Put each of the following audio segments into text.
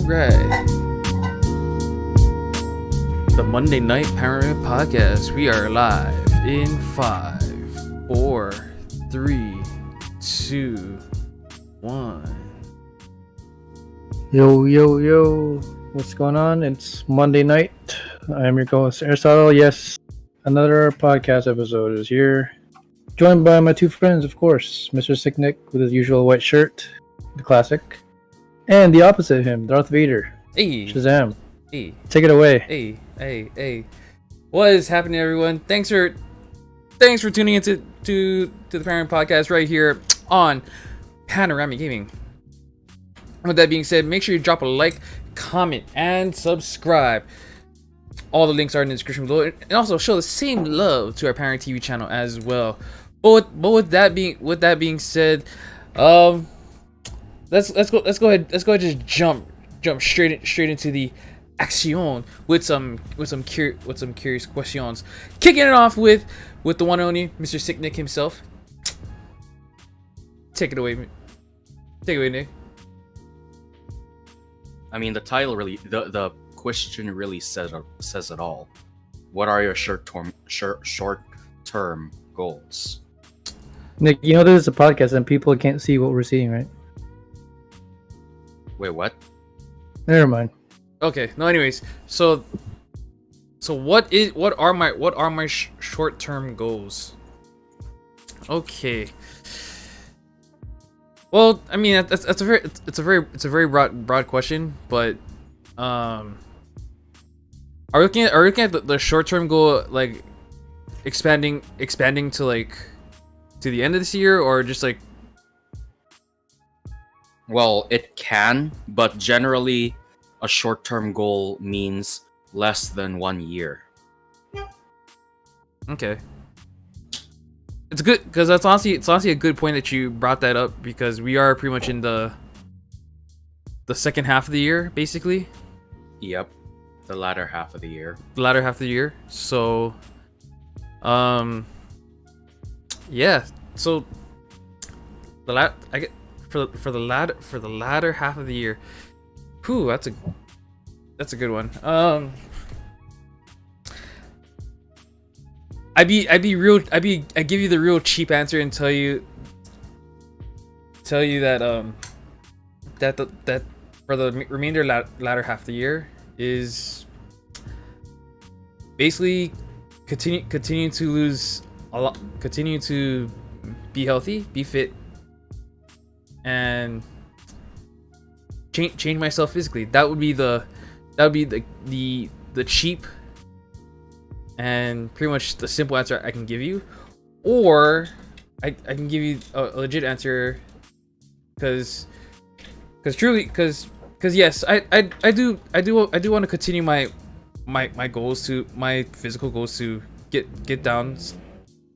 right. The Monday Night Panoramic Podcast. We are live in 5, 4, 3, 2, 1. Yo. What's going on? It's Monday night. I'm your co-host, Aristotle. Yes, another podcast episode is here. Joined by my two friends, of course, Mr. Sicknick with his usual white shirt, the classic, and the opposite of him, Darth Vader. Hey. Shazam. Hey. Take it away. Hey. What is happening, everyone? Thanks for tuning into the Panoramic Podcast right here on Panoramic Gaming. With that being said, make sure you drop a like, comment, and subscribe. All the links are in the description below, and also show the same love to our Panoramic TV channel as well. But with that being said, let's go ahead just jump straight into the action with some curious questions. Kicking it off with the one and only Mr. Sicknick himself. Take it away, Nick. I mean, the title really, the question really says it all. What are your short-term goals? Nick, you know this is a podcast and people can't see what we're seeing, right? Wait, what? Never mind. Okay. No. Anyways, so what are my short-term goals? Okay. Well, I mean that's a very broad question, but are we looking at the short-term goal, like expanding to like to the end of this year, or just like? Well, it can, but generally a short-term goal means less than 1 year. Okay. It's good because it's honestly a good point that you brought that up, because we are pretty much in the second half of the year, basically. Yep, the latter half of the year. So, yeah. So for the latter half of the year. Whew, that's a good one. I'd give you the real cheap answer and tell you that that for the remainder latter half of the year is basically continue to lose a lot, continue to be healthy, be fit, and change myself physically. That would be the cheap and pretty much the simple answer I can give you. Or I can give you a legit answer, because yes, I do want to continue my goals, to my physical goals, to get down,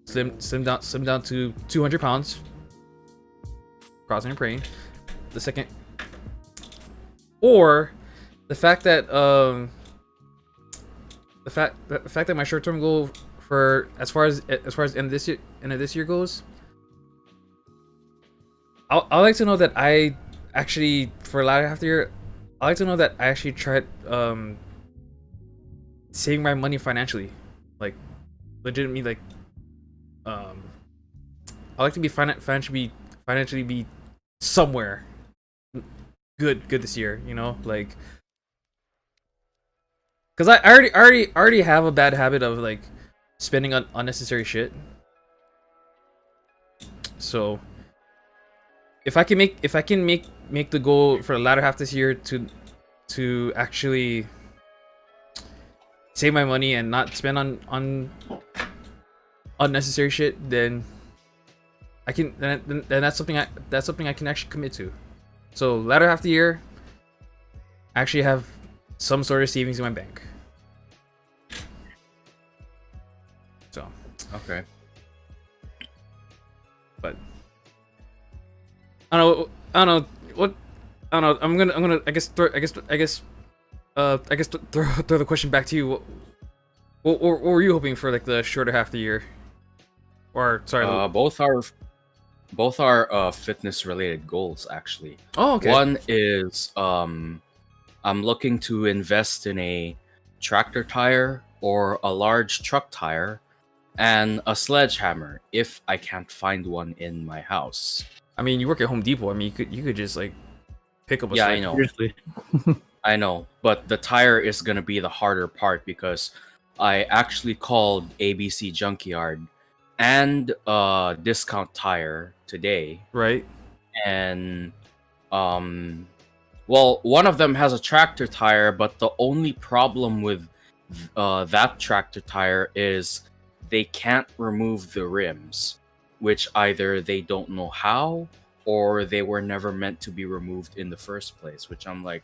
slim down to 200 pounds, crossing and praying. The second, or the fact that the fact that my short-term goal for as far as end of this year goes, I like to know that I actually, for the latter half of the year, I like to know that I actually tried saving my money financially, like legitimately, like I like to be financially be somewhere good this year, you know, like. Cause I already have a bad habit of like spending on unnecessary shit. So if I can make the goal for the latter half this year to actually save my money and not spend on unnecessary shit, then I can then that's something I can actually commit to. So latter half of the year, I actually have some sort of savings in my bank. So Okay. But I don't know. I'm gonna I guess throw the question back to you. What were you hoping for, like the shorter half of the year? Or sorry, both are fitness related goals actually. Oh, okay. One is I'm looking to invest in a tractor tire or a large truck tire and a sledgehammer if I can't find one in my house. I mean, you work at Home Depot. I mean, you could just like pick up a Yeah, sledge. I know. Seriously. I know, but the tire is gonna be the harder part because I actually called ABC Junkyard and Discount Tire today, Right? and well, one of them has a tractor tire, but the only problem with that tractor tire is they can't remove the rims, which either they don't know how or they were never meant to be removed in the first place. Which I'm like,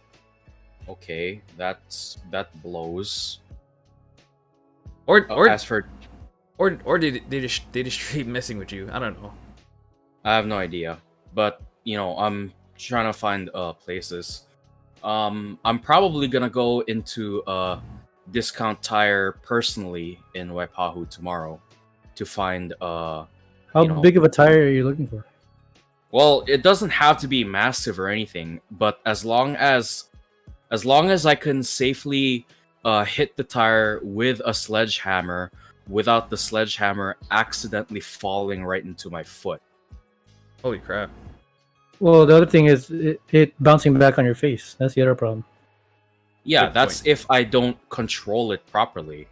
okay, that blows. Or As for, or did they just straight messing with you? I don't know. I have no idea, but I'm trying to find places. I'm probably gonna go into Discount Tire personally in Waipahu tomorrow to find How big of a tire are you looking for? well, it doesn't have to be massive or anything, but as long as I can safely hit the tire with a sledgehammer without the sledgehammer accidentally falling right into my foot. Holy crap! Well, the other thing is it bouncing back on your face. That's the other problem. Yeah, Good that's point. if I don't control it properly.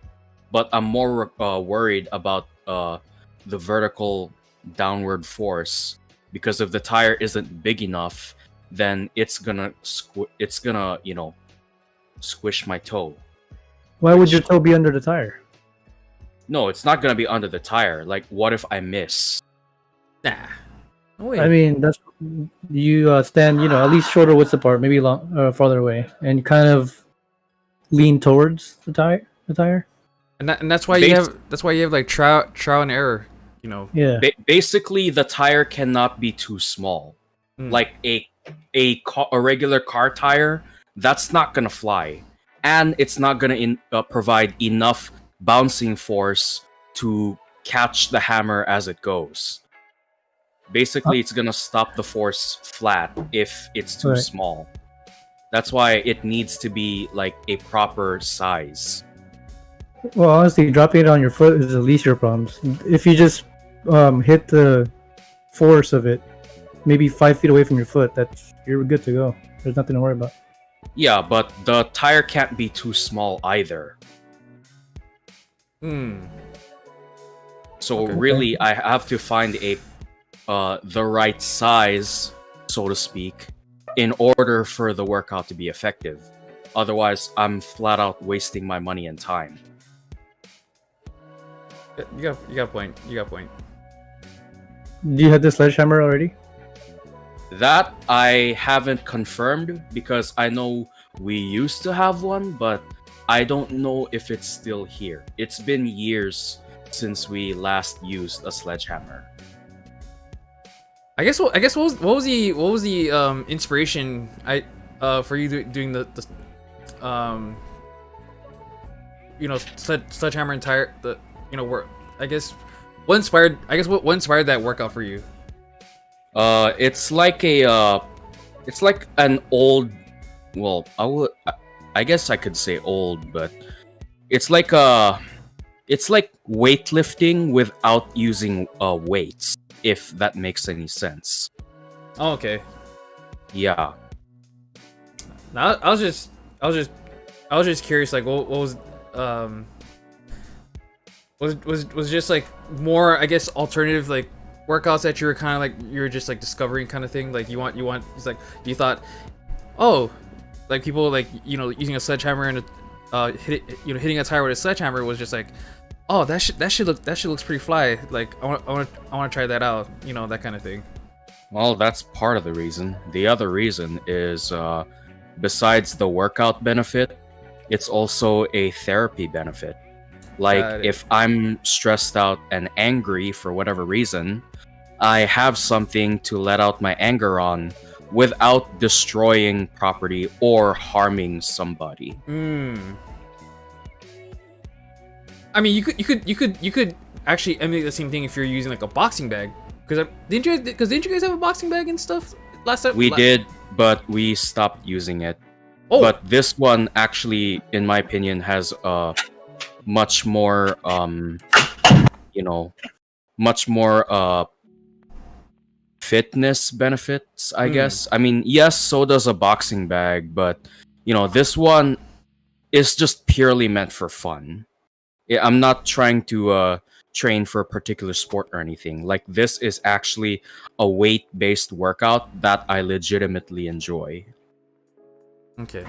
But I'm more worried about the vertical downward force, because if the tire isn't big enough, then it's gonna squish my toe. Why would your toe be under the tire? No, it's not gonna be under the tire. Like, what if I miss? Nah. No way. I mean, that's you stand, at least shoulder width apart, maybe farther away, and kind of lean towards the tire. and that's why you have like trial and error. Yeah. Basically, the tire cannot be too small. Mm. Like a regular car tire, that's not gonna fly, and it's not gonna provide enough bouncing force to catch the hammer as it goes. Basically, it's gonna stop the force flat if it's too Right. small. That's why it needs to be like a proper size. Well, honestly, dropping it on your foot is the least of your problems. If you just hit the force of it, maybe 5 feet away from your foot, you're good to go. There's nothing to worry about. Yeah, but the tire can't be too small either. So Okay. really, I have to find the right size, so to speak, in order for the workout to be effective. Otherwise, I'm flat out wasting my money and time. You got a point. You got a point. Do you have the sledgehammer already? That I haven't confirmed because I know we used to have one, but I don't know if it's still here. It's been years since we last used a sledgehammer. I guess what was the inspiration for you doing the sledgehammer and tire work. I guess what inspired that workout for you? It's like an old, well, I guess I could say old, but it's like weightlifting without using weights, if that makes any sense. Oh, okay. Yeah. Now I was just curious, like what was just like more, I guess, alternative like workouts that you were just like discovering kind of thing. Like you want it's like you thought, oh, like people like using a sledgehammer and hitting a tire with a sledgehammer was just like, oh, that shit looks pretty fly. Like I want to try that out. That kind of thing. Well, that's part of the reason. The other reason is, besides the workout benefit, it's also a therapy benefit. Like, if I'm stressed out and angry for whatever reason, I have something to let out my anger on without destroying property or harming somebody. I mean, you could actually emulate the same thing if you're using like a boxing bag. Because didn't you guys have a boxing bag and stuff last time? We did, but we stopped using it. Oh, But this one actually, in my opinion, has much more you know much more fitness benefits, I guess. I mean, yes, so does a boxing bag, but this one is just purely meant for fun. I'm not trying to train for a particular sport or anything. Like, this is actually a weight-based workout that I legitimately enjoy. okay.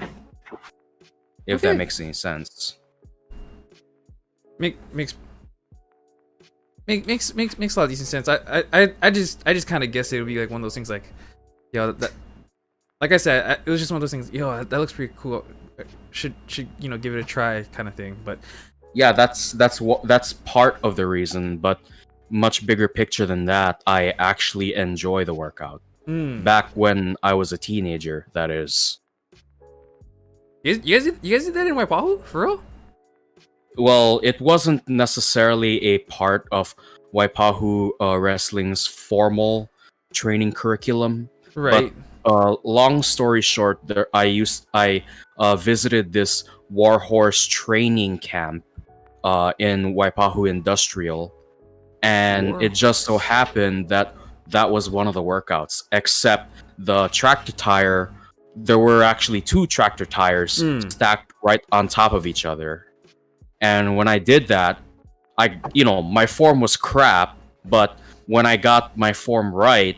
If that makes any sense. Makes a lot of decent sense. I just kind of guessed it would be like one of those things like, that like I said, it was just one of those things. That looks pretty cool. Should give it a try kind of thing. But yeah, that's part of the reason. But much bigger picture than that, I actually enjoy the workout. Back when I was a teenager, that is. You guys did that in Waipahu? For real? Well, it wasn't necessarily a part of Waipahu Wrestling's formal training curriculum. Right. But long story short, I visited this Warhorse training camp in Waipahu Industrial, and it just so happened that was one of the workouts. Except the tractor tire, there were actually 2 tractor tires stacked right on top of each other. And when I did that, my form was crap, but when I got my form right,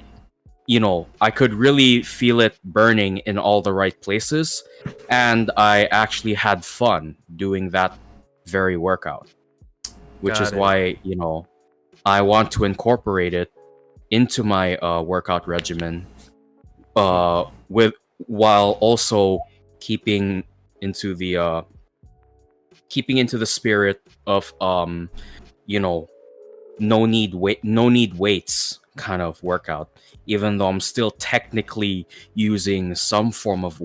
I could really feel it burning in all the right places, and I actually had fun doing that very workout, which is why, I want to incorporate it into my workout regimen, while also keeping into the spirit of no need weights kind of workout, even though I'm still technically using some form of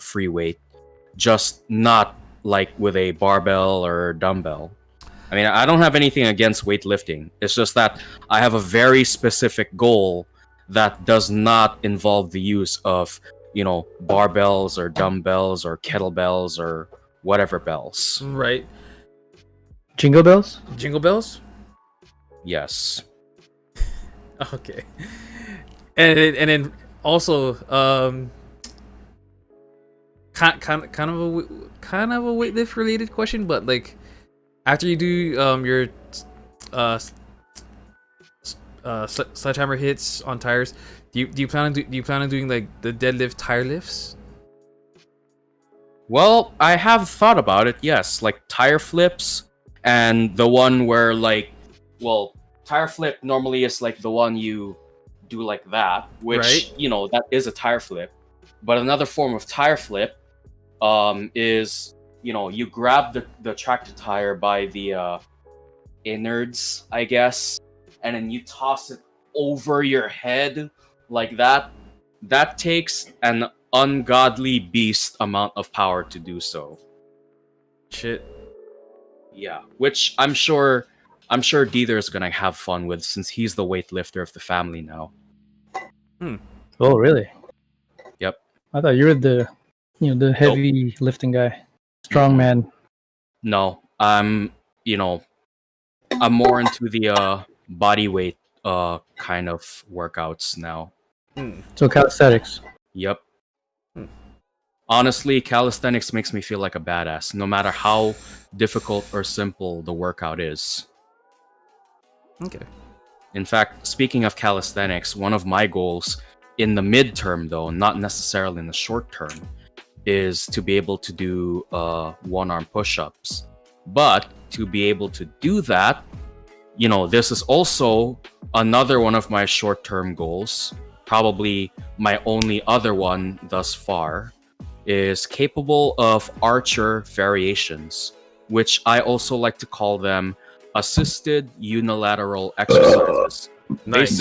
free weight, just not like with a barbell or dumbbell. I mean, I don't have anything against weightlifting. It's just that I have a very specific goal that does not involve the use of barbells or dumbbells or kettlebells or whatever bells. Right. Jingle bells? Jingle bells? Yes. Okay. And then also kind of a weightlift related question, but like after you do your sledgehammer hits on tires, do you plan on doing like the deadlift tire lifts? Well, I have thought about it, yes. Like tire flips, and the one where tire flip normally is like the one you do like that, which, right? That is a tire flip. But another form of tire flip is, you grab the tractor tire by the innards, I guess, and then you toss it over your head like that. That takes an ungodly beast amount of power to do so. Shit. Yeah, which I'm sure Deether's gonna have fun with, since he's the weightlifter of the family now. Oh, really? Yep. I thought you were the heavy lifting guy, strong man. No, I'm more into the body weight kind of workouts now. So calisthenics. Yep. Honestly, calisthenics makes me feel like a badass, no matter how difficult or simple the workout is. Okay. In fact, speaking of calisthenics, one of my goals in the midterm, though, not necessarily in the short term, is to be able to do one-arm push-ups. But to be able to do that, this is also another one of my short-term goals, probably my only other one thus far, is capable of archer variations, which I also like to call them assisted unilateral exercises. Nice.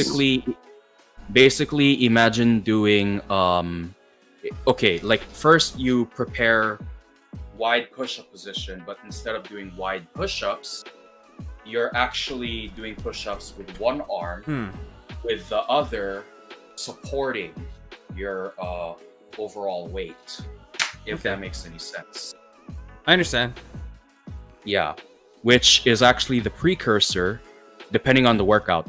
Basically imagine doing first you prepare wide push-up position, but instead of doing wide push-ups, you're actually doing push-ups with one arm, with the other supporting your overall weight. if that makes any sense. I understand. Yeah, which is actually the precursor, depending on the workout.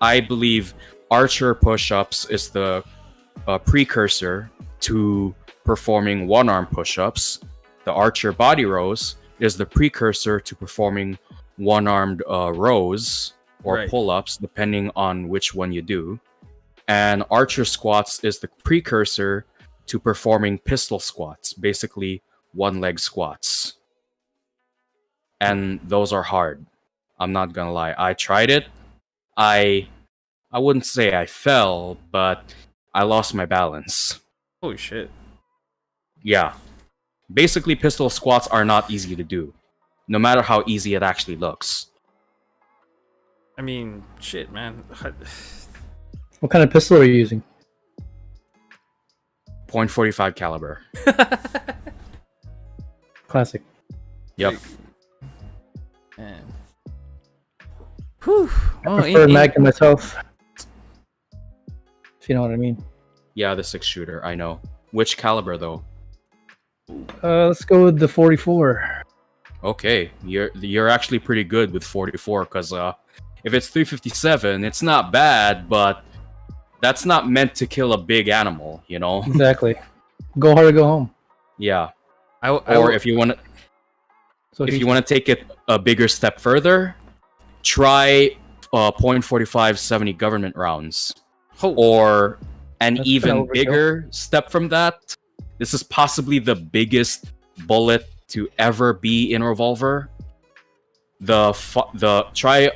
I believe, archer push-ups is the precursor to performing one-arm push-ups. The archer body rows is the precursor to performing one-armed rows or pull-ups, depending on which one you do. And archer squats is the precursor to performing pistol squats, basically one-leg squats. And those are hard. I'm not gonna lie. I tried it. I wouldn't say I fell, but I lost my balance. Holy shit. Yeah. Basically, pistol squats are not easy to do, no matter how easy it actually looks. I mean, shit, man. What kind of pistol are you using? .45 caliber. Classic. Yep. Man. Whew. I prefer Magnum myself. If you know what I mean. Yeah, the 6-shooter. I know. Which caliber though? Let's go with the 44. Okay, you're actually pretty good with 44, because if it's 357, it's not bad, but that's not meant to kill a big animal, you know? Exactly. Go hard or go home. Yeah. If you want to take it a bigger step further, try .45 70 government rounds. Or an That's even bigger step from that. This is possibly the biggest bullet to ever be in a revolver. Try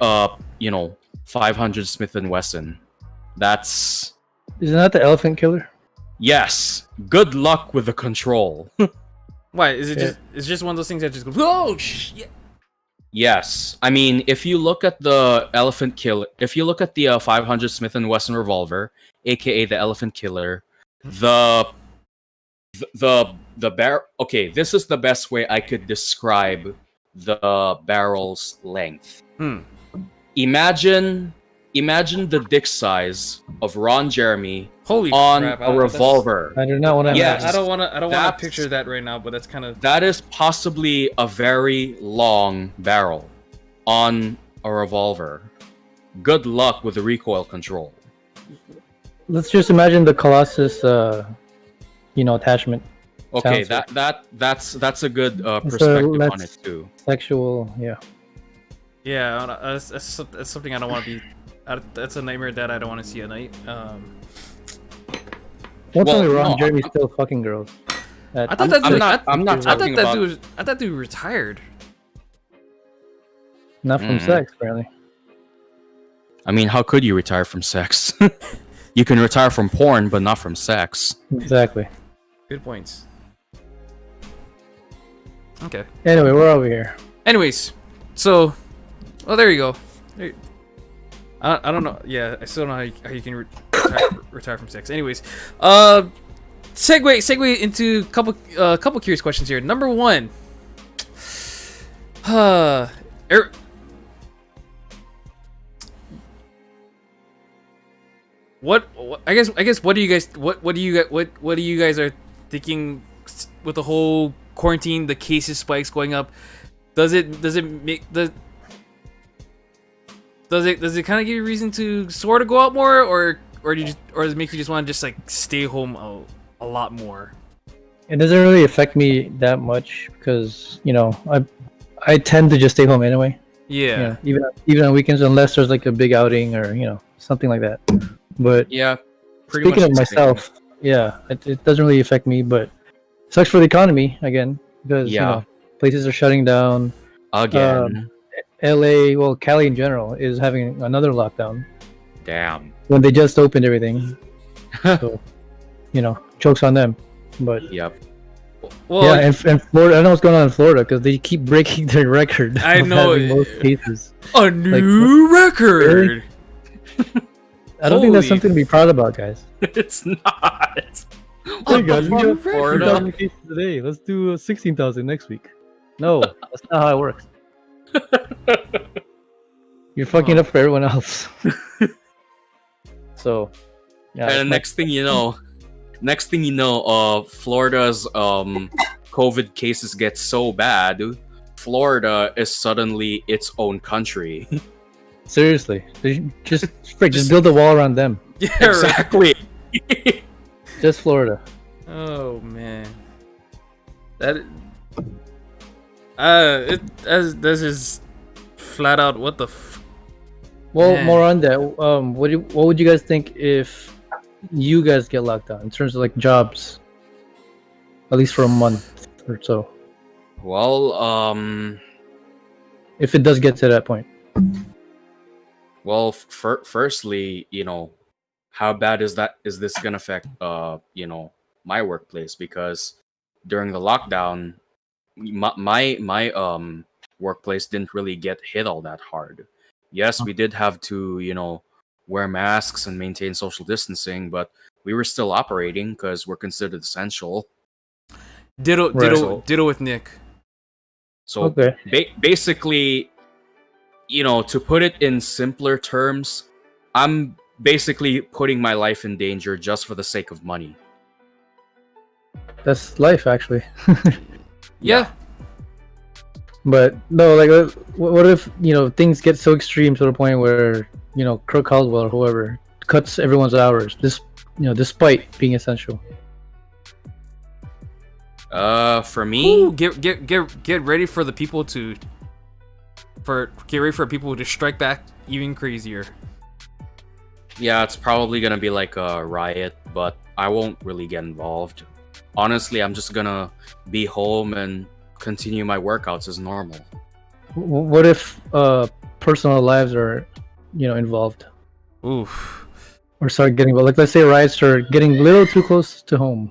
500 Smith & Wesson. Isn't that the elephant killer? Yes. Good luck with the control. Why is it just? It's just one of those things that just goes. Oh shit. Yes. I mean, if you look at the elephant killer, if you look at the 500 Smith & Wesson revolver, aka the elephant killer, the barrel. Okay, this is the best way I could describe the barrel's length. Imagine the dick size of Ron Jeremy on a revolver. I do not want to. Yes, I don't want to picture that right now, but that's kind of. That is possibly a very long barrel on a revolver. Good luck with the recoil control. Let's just imagine the Colossus, attachment. Okay, that's a good perspective on it too. Sexual, yeah. Yeah, that's something I don't want to be. That's a nightmare that I don't want to see at night. What's only wrong? Jeremy's still fucking girls. I thought that dude. I thought dude retired. Not from sex, apparently. I mean, how could you retire from sex? You can retire from porn, but not from sex. Exactly. Good points. Okay. Anyway, we're over here. Anyways, so, well, there you go. I don't know. Yeah, I still don't know how you can retire from sex. Anyways, segue into a couple curious questions here. Number one, what I guess what do you guys are thinking with the whole quarantine, the cases spikes going up? Does it kind of give you a reason to sort of go out more, or does it make you just want to just like stay home a lot more? It doesn't really affect me that much because I tend to just stay home anyway. Yeah. Even on weekends, unless there's like a big outing or something like that. But yeah, speaking of myself, it doesn't really affect me, but it sucks for the economy again because places are shutting down again. LA, well, Cali in general is having another lockdown. Damn. When they just opened everything, so jokes on them. But yep. Well, yeah, and Florida, I don't know what's going on in Florida because they keep breaking their record. I know most cases. A new record. Really? I don't think that's something to be proud about, guys. It's not. Hey guys, we got 4,000 cases today. Let's do 16,000 next week. No, that's not how it works. You're fucking up for everyone else. So, yeah. And next thing you know, Florida's COVID cases get so bad, Florida is suddenly its own country. Seriously, just build a wall around them. Yeah, right. Exactly. Just Florida. Oh man, that this is flat out what the. Well, Man. more on that. What would you guys think if you guys get locked down in terms of like jobs, at least for a month or so? Well, If it does get to that point. well, firstly, how bad is this gonna affect my workplace? Because during the lockdown, my workplace didn't really get hit all that hard. Yes, we did have to wear masks and maintain social distancing, but we were still operating because we're considered essential. Ditto with Nick. So Okay. basically, to put it in simpler terms, I'm basically putting my life in danger just for the sake of money. That's life, actually. Yeah. But no, like, what if things get so extreme to the point where Kirk Caldwell or whoever cuts everyone's hours, despite being essential. For me, Ooh, get ready for the people to strike back even crazier. yeah, it's probably gonna be like a riot, but I won't really get involved. Honestly, I'm just gonna be home and continue my workouts as normal. What if personal lives are involved Oof. or start getting, like, let's say riots are getting a little too close to home?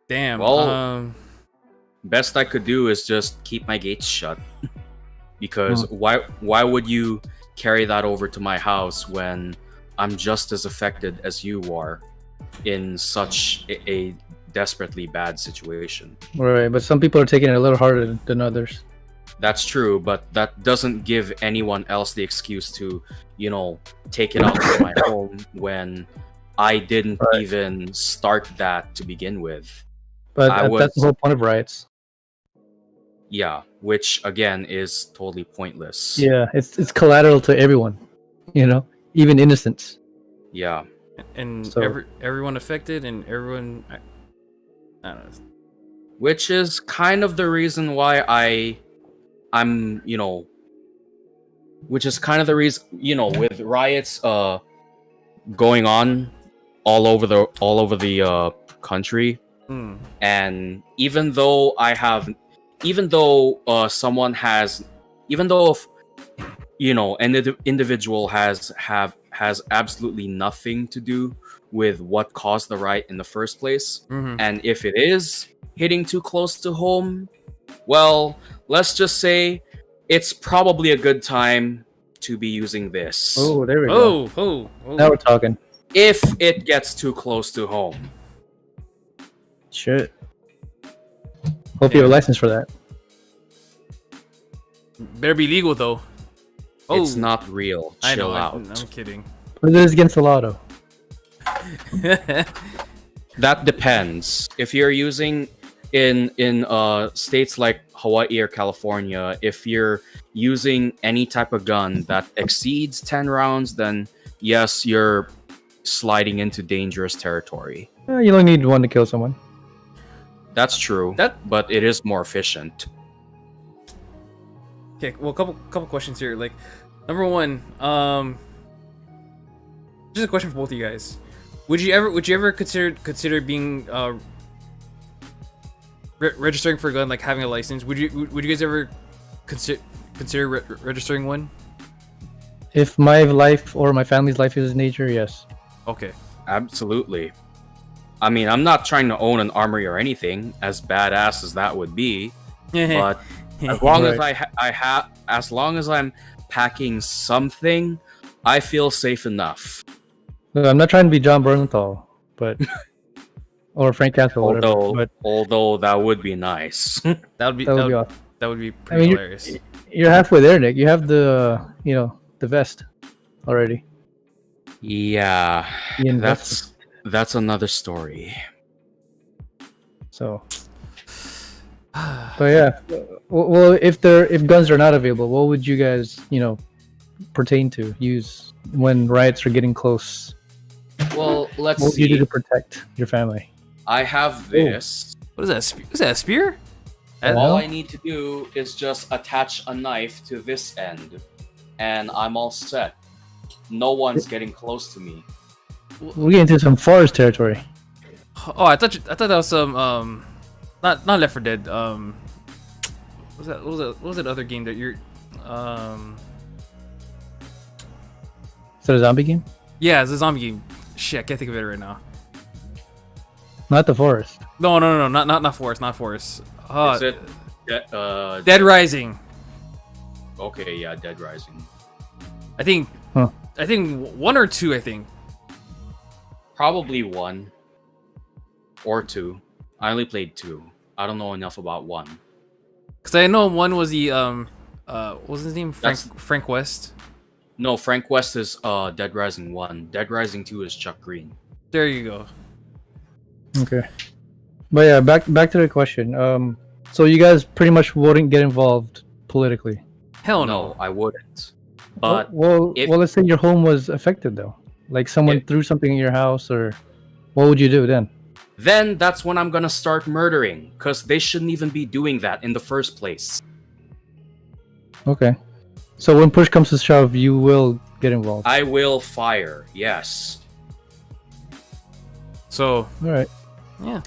Damn. Well, best I could do is just keep my gates shut. Because why would you carry that over to my house when I'm just as affected as you are in such a desperately bad situation? Right, but some people are taking it a little harder than others. That's true, but that doesn't give anyone else the excuse to, take it out of my home when I didn't even start that to begin with. But that's the whole point of riots. Yeah, which again is totally pointless. Yeah, it's collateral to everyone, even innocents. Yeah. And So- everyone affected and everyone. I don't know. Which is kind of the reason why I'm which is kind of the reason with riots going on all over the country. And even though someone has, even though if, an individual has absolutely nothing to do with what caused the riot in the first place, and if it is hitting too close to home, well, let's just say it's probably a good time to be using this. Oh, there we go. Oh. Now we're talking. If it gets too close to home. Shit. Hope you have a license for that. Better be legal though. It's not real. I Chill know. out. I'm kidding. But it is against the law, though. That depends. If you're using in states like Hawaii or California, if you're using any type of gun that exceeds 10 rounds, then yes, you're sliding into dangerous territory. You only need one to kill someone. That's true. But it is more efficient. Okay, well, couple questions here. Like, number one, just a question for both of you guys. Would you ever consider being registering for a gun, like having a license? Would you guys ever consider registering one? If my life or my family's life is in danger, yes. Okay. Absolutely. I mean, I'm not trying to own an armory or anything, as badass as that would be. But as long as as long as I'm packing something, I feel safe enough. No, I'm not trying to be John Bernthal, but or Frank Castle, whatever. Although that would be nice. that would be awesome. That would be pretty hilarious. You're halfway there, Nick. You have the the vest already. Yeah, that's another story. So But yeah, well, if guns are not available, what would you guys, pertain to use when riots are getting close? Well, let's What would you do see. to protect your family? I have this. What is that? Is that a spear? All I need to do is just attach a knife to this end, and I'm all set. No one's getting close to me. We're getting into some forest territory. Oh, I thought that was some not Left 4 Dead. What was that other game that you're Is that a zombie game? Yeah, it's a zombie game. Shit, I can't think of it right now. Not the forest. No, not Forest, not Forest. Is it Dead Rising. Okay, yeah, Dead Rising. I think. Huh. I think 1 or 2. I think. Probably 1 or 2. I only played 2. I don't know enough about 1. Cause I know 1 was the what was his name? Frank West. No, Frank West is Dead Rising 1. Dead Rising 2 is Chuck Green. There you go. Okay. But yeah, back to the question. So you guys pretty much wouldn't get involved politically. Hell No, no. I wouldn't. But well, let's say your home was affected though. Like someone threw something in your house, or what would you do then? then that's when I'm gonna start murdering, because they shouldn't even be doing that in the first place. Okay. So when push comes to shove, you will get involved. I will fire, yes. So All right. yeah.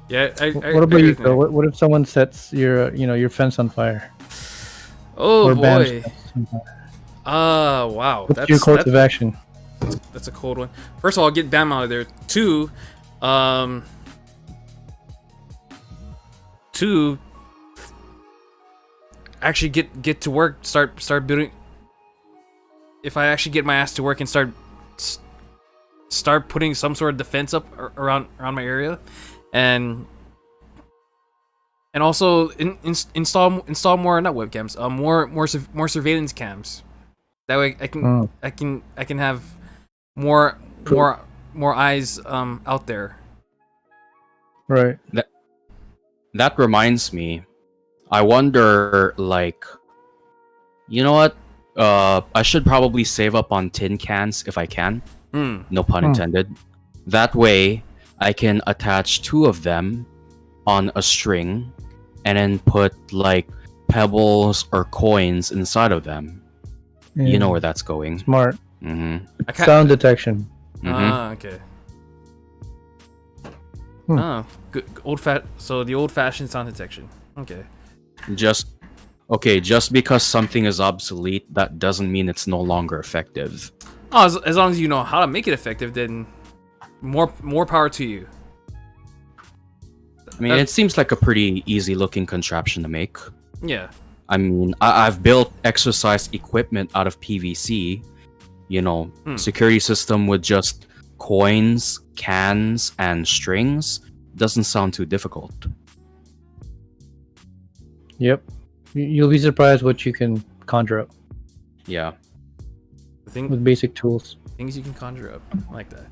Yeah. What about you, Phil? What if someone sets your, your fence on fire? Oh Or bans boy. fence on fire? Wow. What's your course of action? That's a cold one. First of all, get Bam out of there. 2, actually get to work. Start building. If I actually get my ass to work and start putting some sort of defense up around my area, and also install more, not webcams, more surveillance cams. That way I can have more eyes out there. Right. That reminds me, I wonder, like, you know what? I should probably save up on tin cans if I can. No pun intended. That way, I can attach 2 of them on a string and then put, like, pebbles or coins inside of them. Yeah. You know where that's going. Smart. Mm-hmm. Sound detection. Okay. Hmm. Oh, good. So the old-fashioned sound detection. Okay. Just because something is obsolete, that doesn't mean it's no longer effective. Oh, as long as you know how to make it effective, then more power to you. I mean, it seems like a pretty easy-looking contraption to make. Yeah. I mean, I've built exercise equipment out of PVC. Security system with just coins, cans, and strings. Doesn't sound too difficult. Yep. You'll be surprised what you can conjure up Yeah. with basic tools. Things you can conjure up. I like that.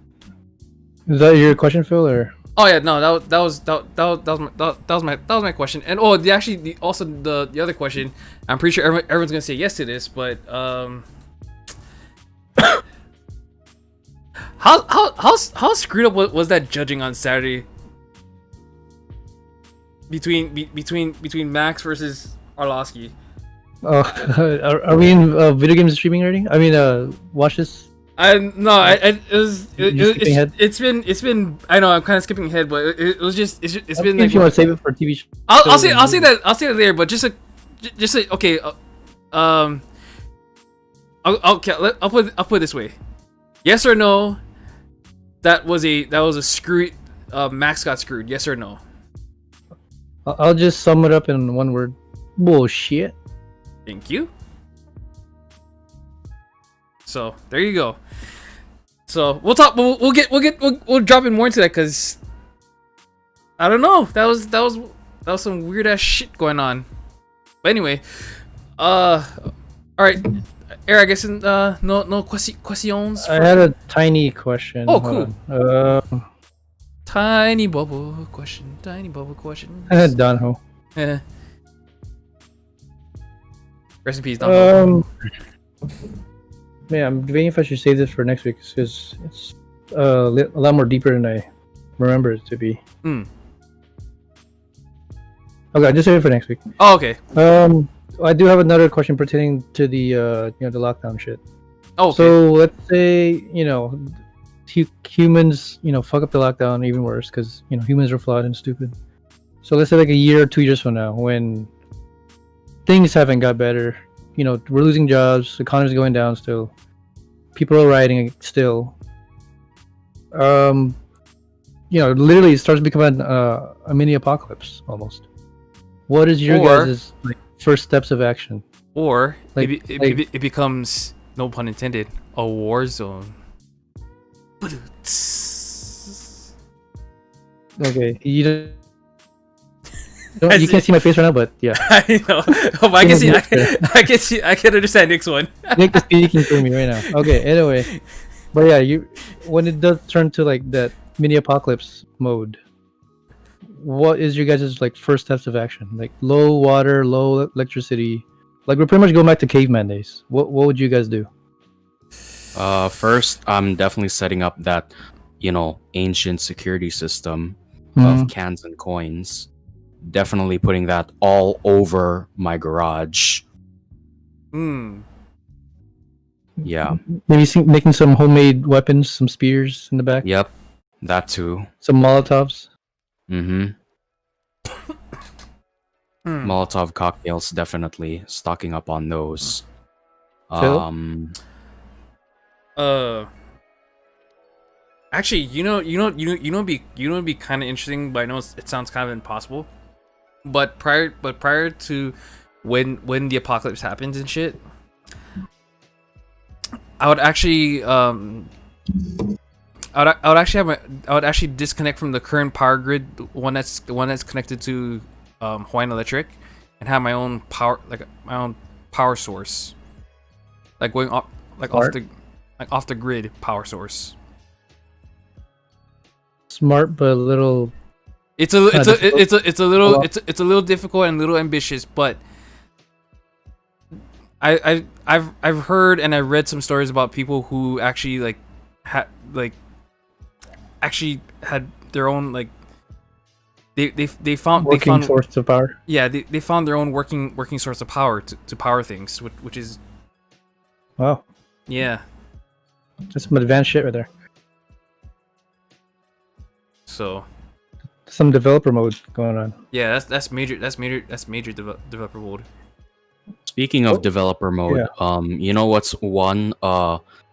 Is that your question, Phil? Or Oh yeah, no, that was my question. And also the other question, I'm pretty sure everyone's gonna say yes to this, but how screwed up was that judging on Saturday between Max versus Arlovsky? are we in video games streaming already? I mean, watch this. It's been I know I'm kind of skipping ahead, but it's been like, if you want to save it for TV show. I'll say that there, but just okay. I'll put it this way. Yes or no? That was a screw. Max got screwed. Yes or no? I'll just sum it up in one word: bullshit. Thank you. So there you go. So we'll talk. We'll drop in more into that because I don't know. That was some weird ass shit going on. But anyway, all right. Eric, I guess no questions. I had a tiny question. Oh, Hold cool. on. Tiny bubble question. Tiny bubble question. Donho. Yeah. Rest in peace, Don. Yeah, I'm debating if I should save this for next week because it's a lot more deeper than I remember it to be. Mm. Okay, I'll just save it for next week. Oh, okay. I do have another question pertaining to the the lockdown shit. Oh, okay. So let's say humans fuck up the lockdown even worse because humans are flawed and stupid. So let's say like a year or 2 years from now when things haven't got better, we're losing jobs, the economy's going down still, people are rioting still. Literally it starts becoming a mini apocalypse almost. What is your guys' first steps of action? Or it becomes, no pun intended, a war zone. Okay, you can't see my face right now, but yeah. I know. Oh, I can see. I can understand Nick's one. Nick is speaking for me right now. Okay, anyway, but yeah, when it does turn to like that mini apocalypse mode, what is your guys' like first steps of action? Like low water, low electricity, like we're pretty much going back to caveman days. What would you guys do? First, I'm definitely setting up that ancient security system of cans and coins. Definitely putting that all over my garage. Yeah. Maybe making some homemade weapons, some spears in the back. Yep, that too. Some Molotovs. Molotov cocktails, definitely stocking up on those. Phil? Actually, it'd be kind of interesting, but I know it sounds kind of impossible. But prior to when the apocalypse happens and shit, I would actually I would actually disconnect from the current power grid, the one that's connected to Hawaiian Electric, and have my own power source, like going off off the grid power source. Smart, but a little. It's a little difficult and a little ambitious, but I've heard and I've read some stories about people who actually had their own they found source of power. Yeah, they found their own working source of power to power things, which is wow. Yeah, that's some advanced shit right there. So some developer mode going on. Yeah, that's major developer mode. Speaking of developer mode, what's one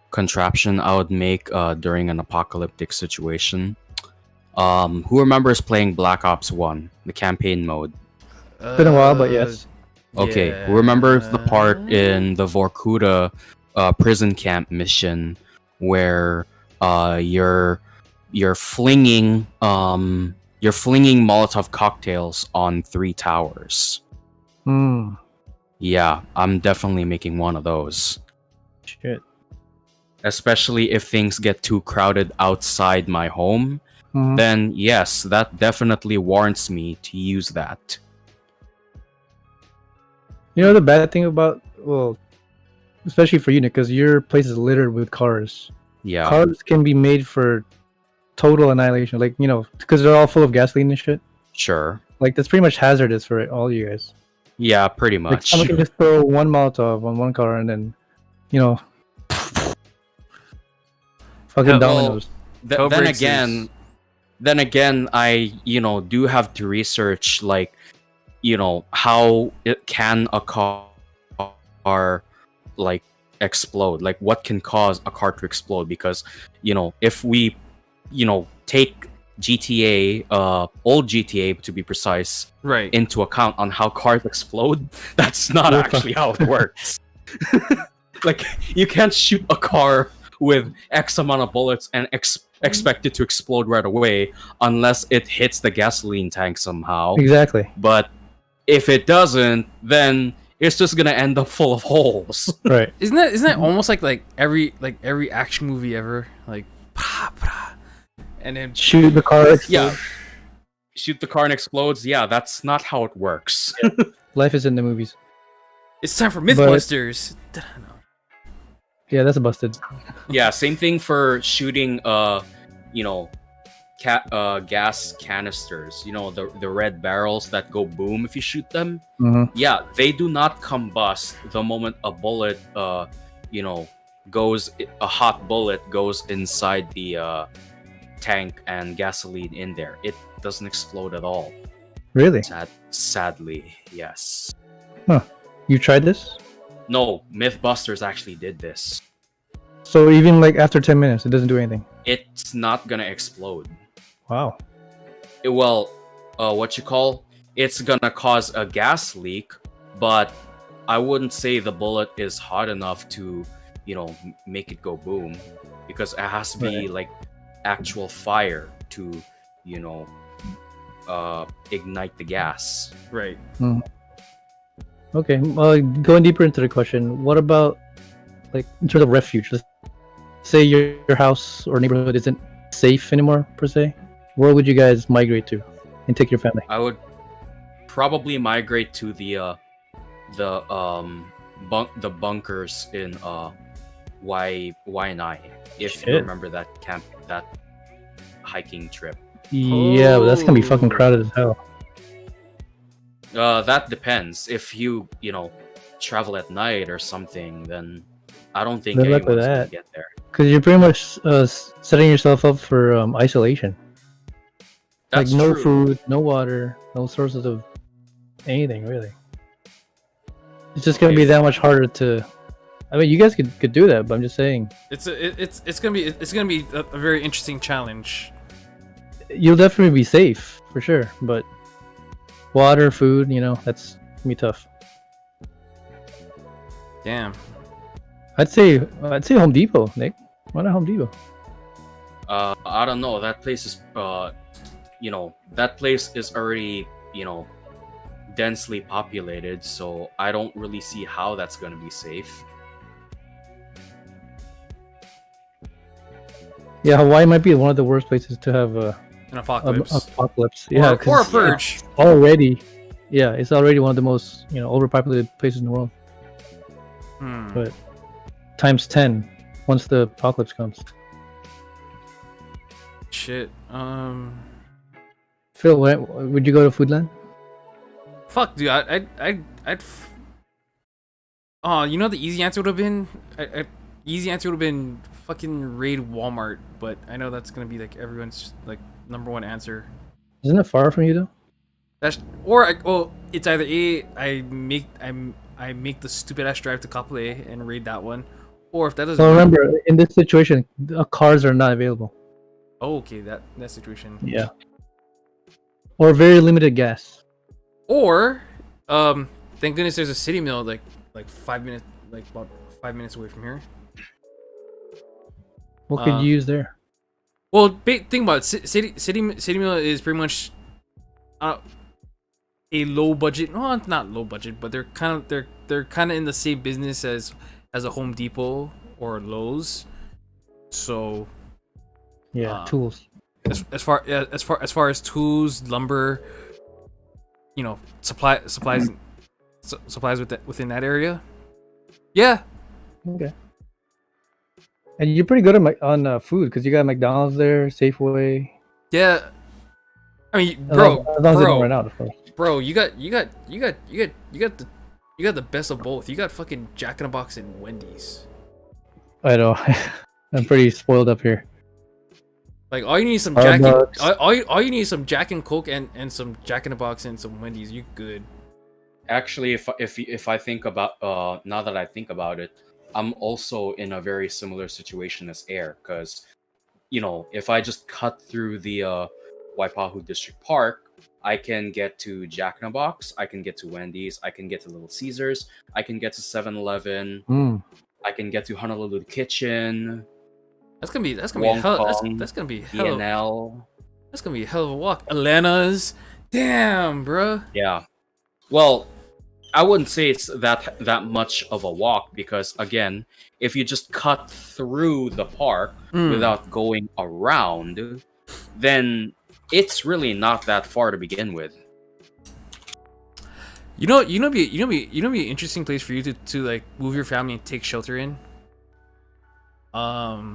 contraption I would make during an apocalyptic situation? Who remembers playing Black Ops 1, the campaign mode? It's been a while, but yes. Okay, who remembers the part in the Vorkuta prison camp mission where you're flinging Molotov cocktails on 3 towers? Yeah, I'm definitely making one of those. Shit. Especially if things get too crowded outside my home, then yes, that definitely warrants me to use that. The bad thing about, especially for you, Nick, because your place is littered with cars. Yeah. Cars can be made for total annihilation, because they're all full of gasoline and shit. Sure. That's pretty much hazardous for all you guys. Yeah, pretty much. Someone can just throw one Molotov on one car and then, fucking dominoes. Then again, I do have to research how can a car explode, what can cause a car to explode, because if we take GTA, old GTA to be precise, right, into account on how cars explode, that's not actually how it works. You can't shoot a car with X amount of bullets and expect it to explode right away unless it hits the gasoline tank somehow. Exactly. But if it doesn't, then it's just gonna end up full of holes. Right. Isn't that almost like every action movie ever? and then shoot the car. Yeah. Shoot the car and explodes. Yeah, that's not how it works. Life is in the movies. It's time for Mythbusters. Yeah, that's busted. Yeah, same thing for shooting gas canisters, the red barrels that go boom if you shoot them. Mm-hmm. Yeah, they do not combust the moment a bullet goes, a hot bullet goes inside the tank and gasoline in there. It doesn't explode at all. Really? Sadly, yes. Huh. You tried this? No, Mythbusters actually did this. So even like after 10 minutes, it doesn't do anything? It's not gonna explode. Wow. It's gonna cause a gas leak, but I wouldn't say the bullet is hot enough to, make it go boom, because it has to be like actual fire to, ignite the gas. Right. Okay. Going deeper into the question, what about like in terms of refuge? Let's say your house or neighborhood isn't safe anymore per se. Where would you guys migrate to and take your family? I would probably migrate to the bunkers in Waianae, if you remember that hiking trip. Yeah, but that's gonna be fucking crowded as hell. That depends. If you travel at night or something, then I don't think anyone's gonna get there. Because you're pretty much setting yourself up for isolation. That's like no true. food, no water, no sources of anything really. It's just gonna be that much harder to. I mean, you guys could do that, but I'm just saying. It's gonna be a very interesting challenge. You'll definitely be safe for sure, but water, food, that's gonna be tough. Damn. I'd say Home Depot, Nick. Why not Home Depot? I don't know. That place is already densely populated, so I don't really see how that's gonna be safe. Yeah, Hawaii might be one of the worst places to have An apocalypse. apocalypse. Yeah, Or a purge. It's already one of the most overpopulated places in the world. But times 10 once the apocalypse comes. Shit. Phil, would you go to Foodland? Fuck, dude. The easy answer would have been. Easy answer would have been fucking raid Walmart, but I know that's gonna be like everyone's like number one answer. Isn't it far from you though? It's either I make the stupid ass drive to Kapolei and raid that one, or if that doesn't. So remember, in this situation, cars are not available. Oh, okay, that situation. Yeah. Or very limited gas. Or, thank goodness there's a city mill like 5 minutes, like about 5 minutes away from here. What could you use there? Well, think about it. City mill is pretty much a low budget. No, not low budget, but they're kind of in the same business as a Home Depot or Lowe's. So, tools. As far as tools, lumber, supplies within that area. Yeah. Okay. And you're pretty good on food because you got McDonald's there, Safeway. Yeah. I mean, As long as they don't run out, of course. Bro, you got the best of both. You got fucking Jack in the Box and Wendy's. I know. I'm pretty spoiled up here. Like all you need is some Jack all you need is some Jack and Coke and some Jack in the Box and some Wendy's. You good. Actually, if I think about now that I think about it, I'm also in a very similar situation as Air, because if I just cut through the Waipahu District Park, I can get to Jack in the Box, I can get to Wendy's, I can get to Little Caesars, I can get to 7-Eleven, I can get to Honolulu Kitchen. That's gonna be a hell of a walk. Atlanta's, damn, bro. Yeah. Well, I wouldn't say it's that much of a walk, because again, if you just cut through the park without going around, then it's really not that far to begin with. Be an interesting place for you to like move your family and take shelter in. What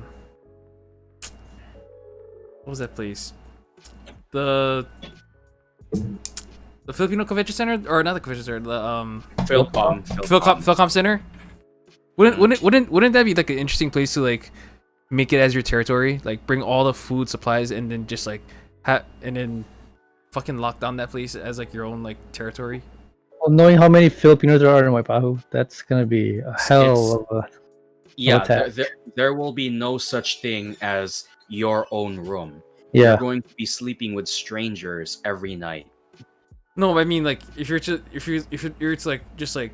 was that place? The Filipino Convention Center, or not the convention center, the Philcom Center. Wouldn't that be like an interesting place to like make it as your territory? Like bring all the food supplies and then just like and then fucking lock down that place as like your own like territory. Well, knowing how many Filipinos there are in Waipahu, that's gonna be a hell of a there will be no such thing as your own room. Yeah, you're going to be sleeping with strangers every night. No, I mean like if you're it's like just like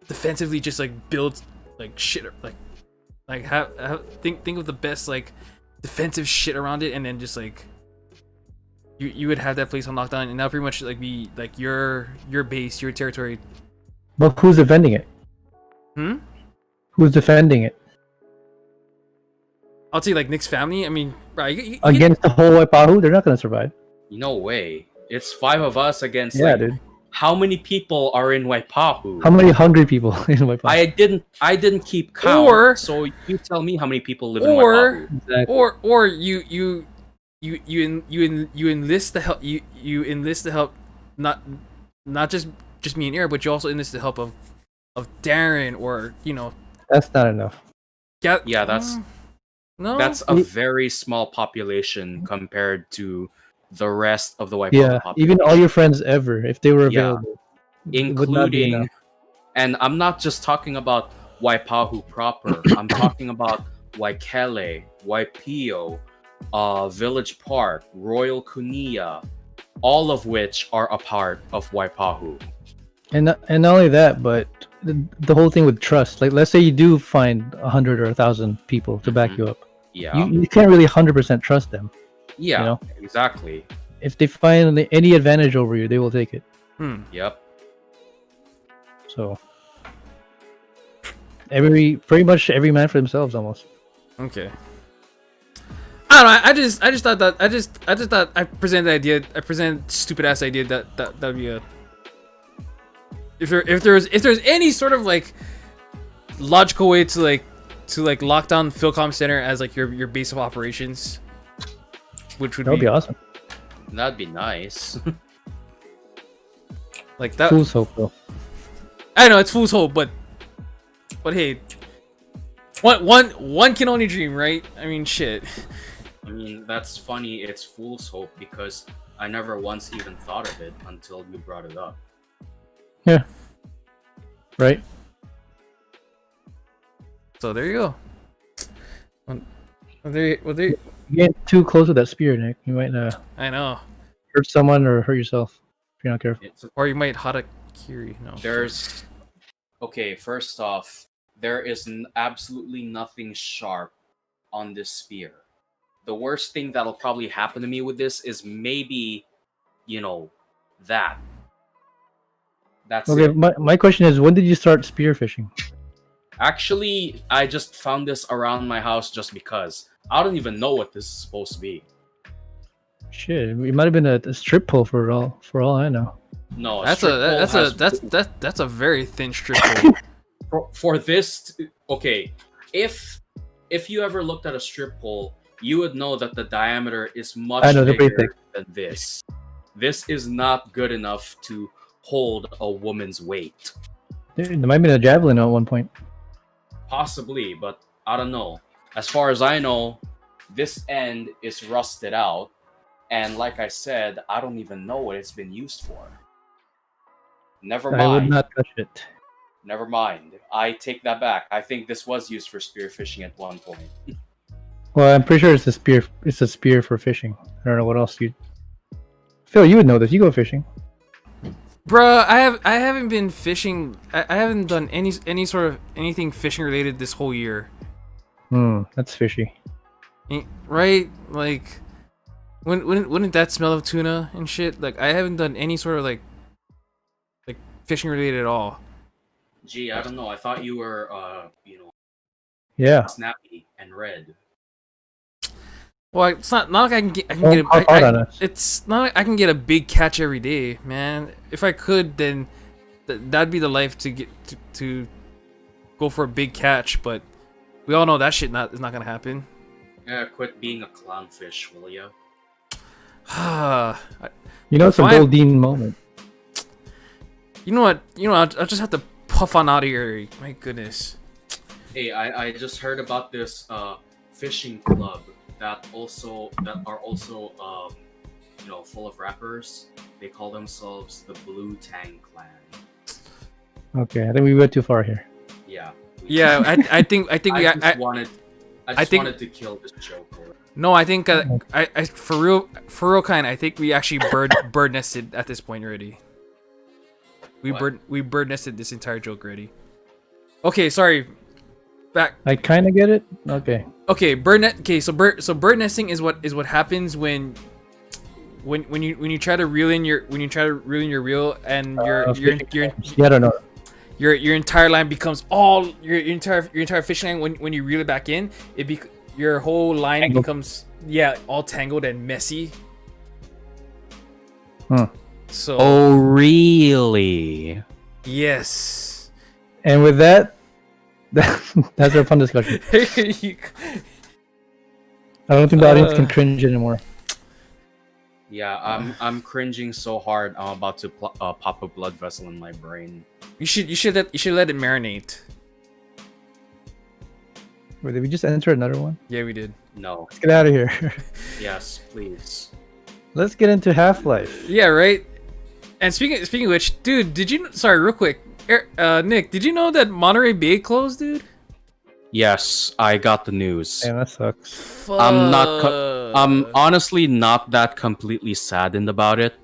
defensively just like build like shit like have think of the best like defensive shit around it, and then just like you would have that place on lockdown, and that pretty much like be like your base, your territory. But who's defending it? Who's defending it? I'll say like Nick's family. I mean, right, against the whole Waipahu, they're not gonna survive. No way. It's 5 of us against. Yeah, dude. How many people are in Waipahu? How many hungry people in Waipahu? I didn't keep count. So you tell me how many people live in Waipahu. Exactly. Or you enlist the help. You enlist the help. Not just me and Eric, but you also enlist the help of Darren, or That's not enough. Yeah, that's no. That's a very small population compared to the rest of the Waipahu population. Even all your friends ever, if they were available, including, and I'm not just talking about Waipahu proper. I'm talking about Waikele, Waipio, Village Park, Royal Kunia, all of which are a part of Waipahu. And not only that, but the whole thing with trust. Like, let's say you do find 100 or 1,000 people to back you up. Yeah, you can't really 100% trust them. Yeah, exactly. If they find any advantage over you, they will take it. Yep. So, pretty much every man for themselves, almost. Okay. I don't know. I just thought I presented the idea. I presented stupid ass idea that'd be a. If there's any sort of like logical way to lock down Philcom Center as like your base of operations, which would be awesome. That'd be nice. Like that. Fool's hope, though. I know it's fool's hope, but hey, one can only dream, right? I mean, shit. I mean, that's funny. It's fool's hope because I never once even thought of it until you brought it up. Yeah. Right. So there you go. Well, you get too close with that spear, Nick. You might I know. hurt someone or hurt yourself if you're not careful. Or you might harakiri. No. Okay, first off, there is absolutely nothing sharp on this spear. The worst thing that'll probably happen to me with this is maybe, that. That's okay. it. My question is, when did you start spear fishing? Actually, I just found this around my house just because. I don't even know what this is supposed to be. Shit, it might have been a strip pole for all I know. No, that's a very thin strip pole. for this, okay. If you ever looked at a strip pole, you would know that the diameter is much bigger than this. This is not good enough to hold a woman's weight. There might have been a javelin at one point. Possibly, but I don't know. As far as I know, this end is rusted out, and like I said, I don't even know what it's been used for. Never mind. I would not touch it. Never mind. I take that back. I think this was used for spearfishing at one point. Well, I'm pretty sure it's a spear. It's a spear for fishing. I don't know what else you. Phil, you would know this. You go fishing. Bruh, I haven't been fishing. I haven't done any sort of anything fishing related this whole year. That's fishy. Right? Like, wouldn't that smell of tuna and shit? Like, I haven't done any sort of like fishing related at all. Gee, I don't know. I thought you were, yeah, snappy and red. Well, it's not like I can get. It's not like I can get a big catch every day, man. If I could, then that'd be the life to get to go for a big catch. But we all know that shit is not gonna happen. Yeah, quit being a clownfish, will ya? It's a Goldine moment. You know what? I'll just have to puff on out of here. My goodness. Hey, I just heard about this fishing club that are also full of rappers. They call themselves the Blue Tang Clan. Okay, I think we went too far here. Yeah. Yeah, I think I wanted to kill this joker. No, I think I for real kind. I think we actually bird nested at this point already. We bird nested this entire joke already. Okay, sorry. Back. I kind of get it. Okay. Okay, bird nesting is what happens when you try to reel in your reel and I don't know. Your entire line becomes all your entire fishing line when you reel it back in, your whole line tangled. becomes all tangled and messy. So Oh really? yes. And with that, that's our fun discussion. I don't think the audience can cringe anymore. Yeah, I'm cringing so hard. I'm about to pop a blood vessel in my brain. You should let it marinate. Wait, did we just enter another one? Yeah, we did. No. Let's get out of here. Yes, please. Let's get into Half-Life. Yeah, right. And speaking of which, dude, sorry, real quick, Nick, did you know that Monterey Bay closed, dude? Yes, I got the news. Damn, that sucks. Fuck. I'm honestly not that completely saddened about it.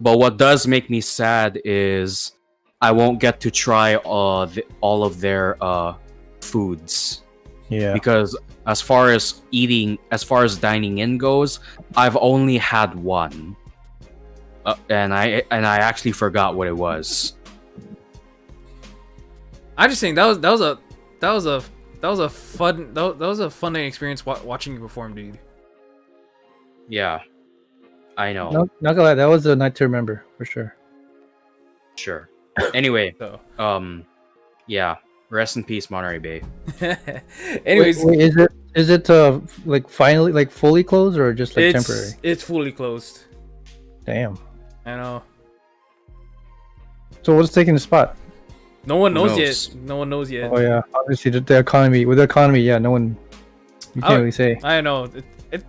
But what does make me sad is I won't get to try all of their foods. Yeah. Because as far as dining in goes, I've only had one. And I actually forgot what it was. I just think that was a fun experience watching you perform, dude. Yeah, I know. Not gonna lie, that was a night to remember for sure. Sure. Anyway, So. Yeah. Rest in peace, Monterey Bay. Anyways, wait, is it like finally like fully closed or just like temporary? It's fully closed. Damn. I know. So what's taking the spot? No one knows Who yet. knows? No one knows yet. Oh yeah, obviously the economy. With the economy, yeah, no one. You can't really say. I know.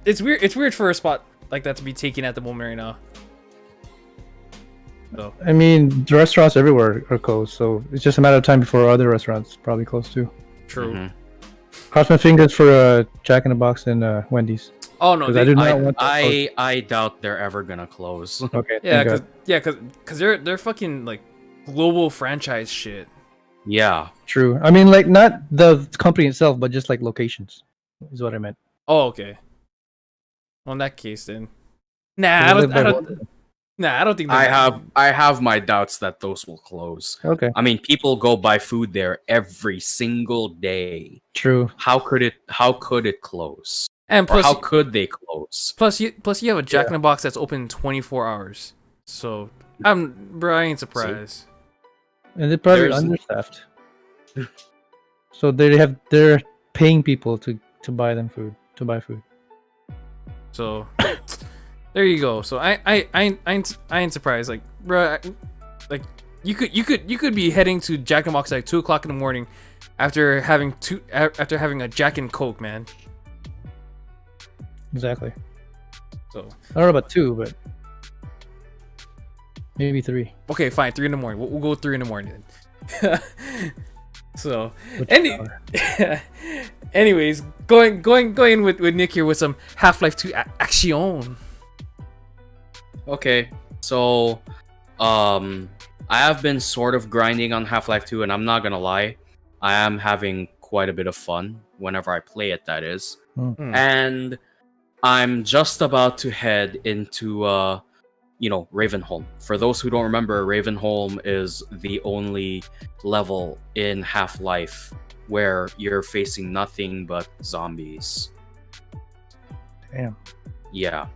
It's weird. It's weird for a spot like that to be taken at the moment right now. So. I mean, the restaurants everywhere are closed, so it's just a matter of time before other restaurants probably close too. True. Mm-hmm. Cross my fingers for Jack in the Box and Wendy's. Oh no, I do not want. I doubt they're ever gonna close. Okay. because they're fucking like global franchise shit. Yeah. True. I mean, like not the company itself, but just like locations, is what I meant. Oh, okay. Well, in that case, then. Nah, I don't think. I have my doubts that those will close. Okay. I mean, people go buy food there every single day. True. How could it close? And plus, how could they close? Plus, you have a Jack in the Box that's open 24 hours. So, I ain't surprised. And they're probably understaffed. So they're paying people to buy them food, to buy food. So there you go. So I ain't surprised. Like, bro, like you could be heading to Jack in the Box at 2:00 in the morning after having a Jack and Coke, man. Exactly. So I don't know about 2, but maybe 3. Okay, fine. 3 in the morning. We'll go 3 in the morning then. So, anyways, going with Nick here with some Half-Life 2 action. Okay, so I have been sort of grinding on Half-Life 2, and I'm not gonna lie, I am having quite a bit of fun whenever I play it, that is. And I'm just about to head into Ravenholm. For those who don't remember, Ravenholm is the only level in Half-Life where you're facing nothing but zombies. Damn. Yeah.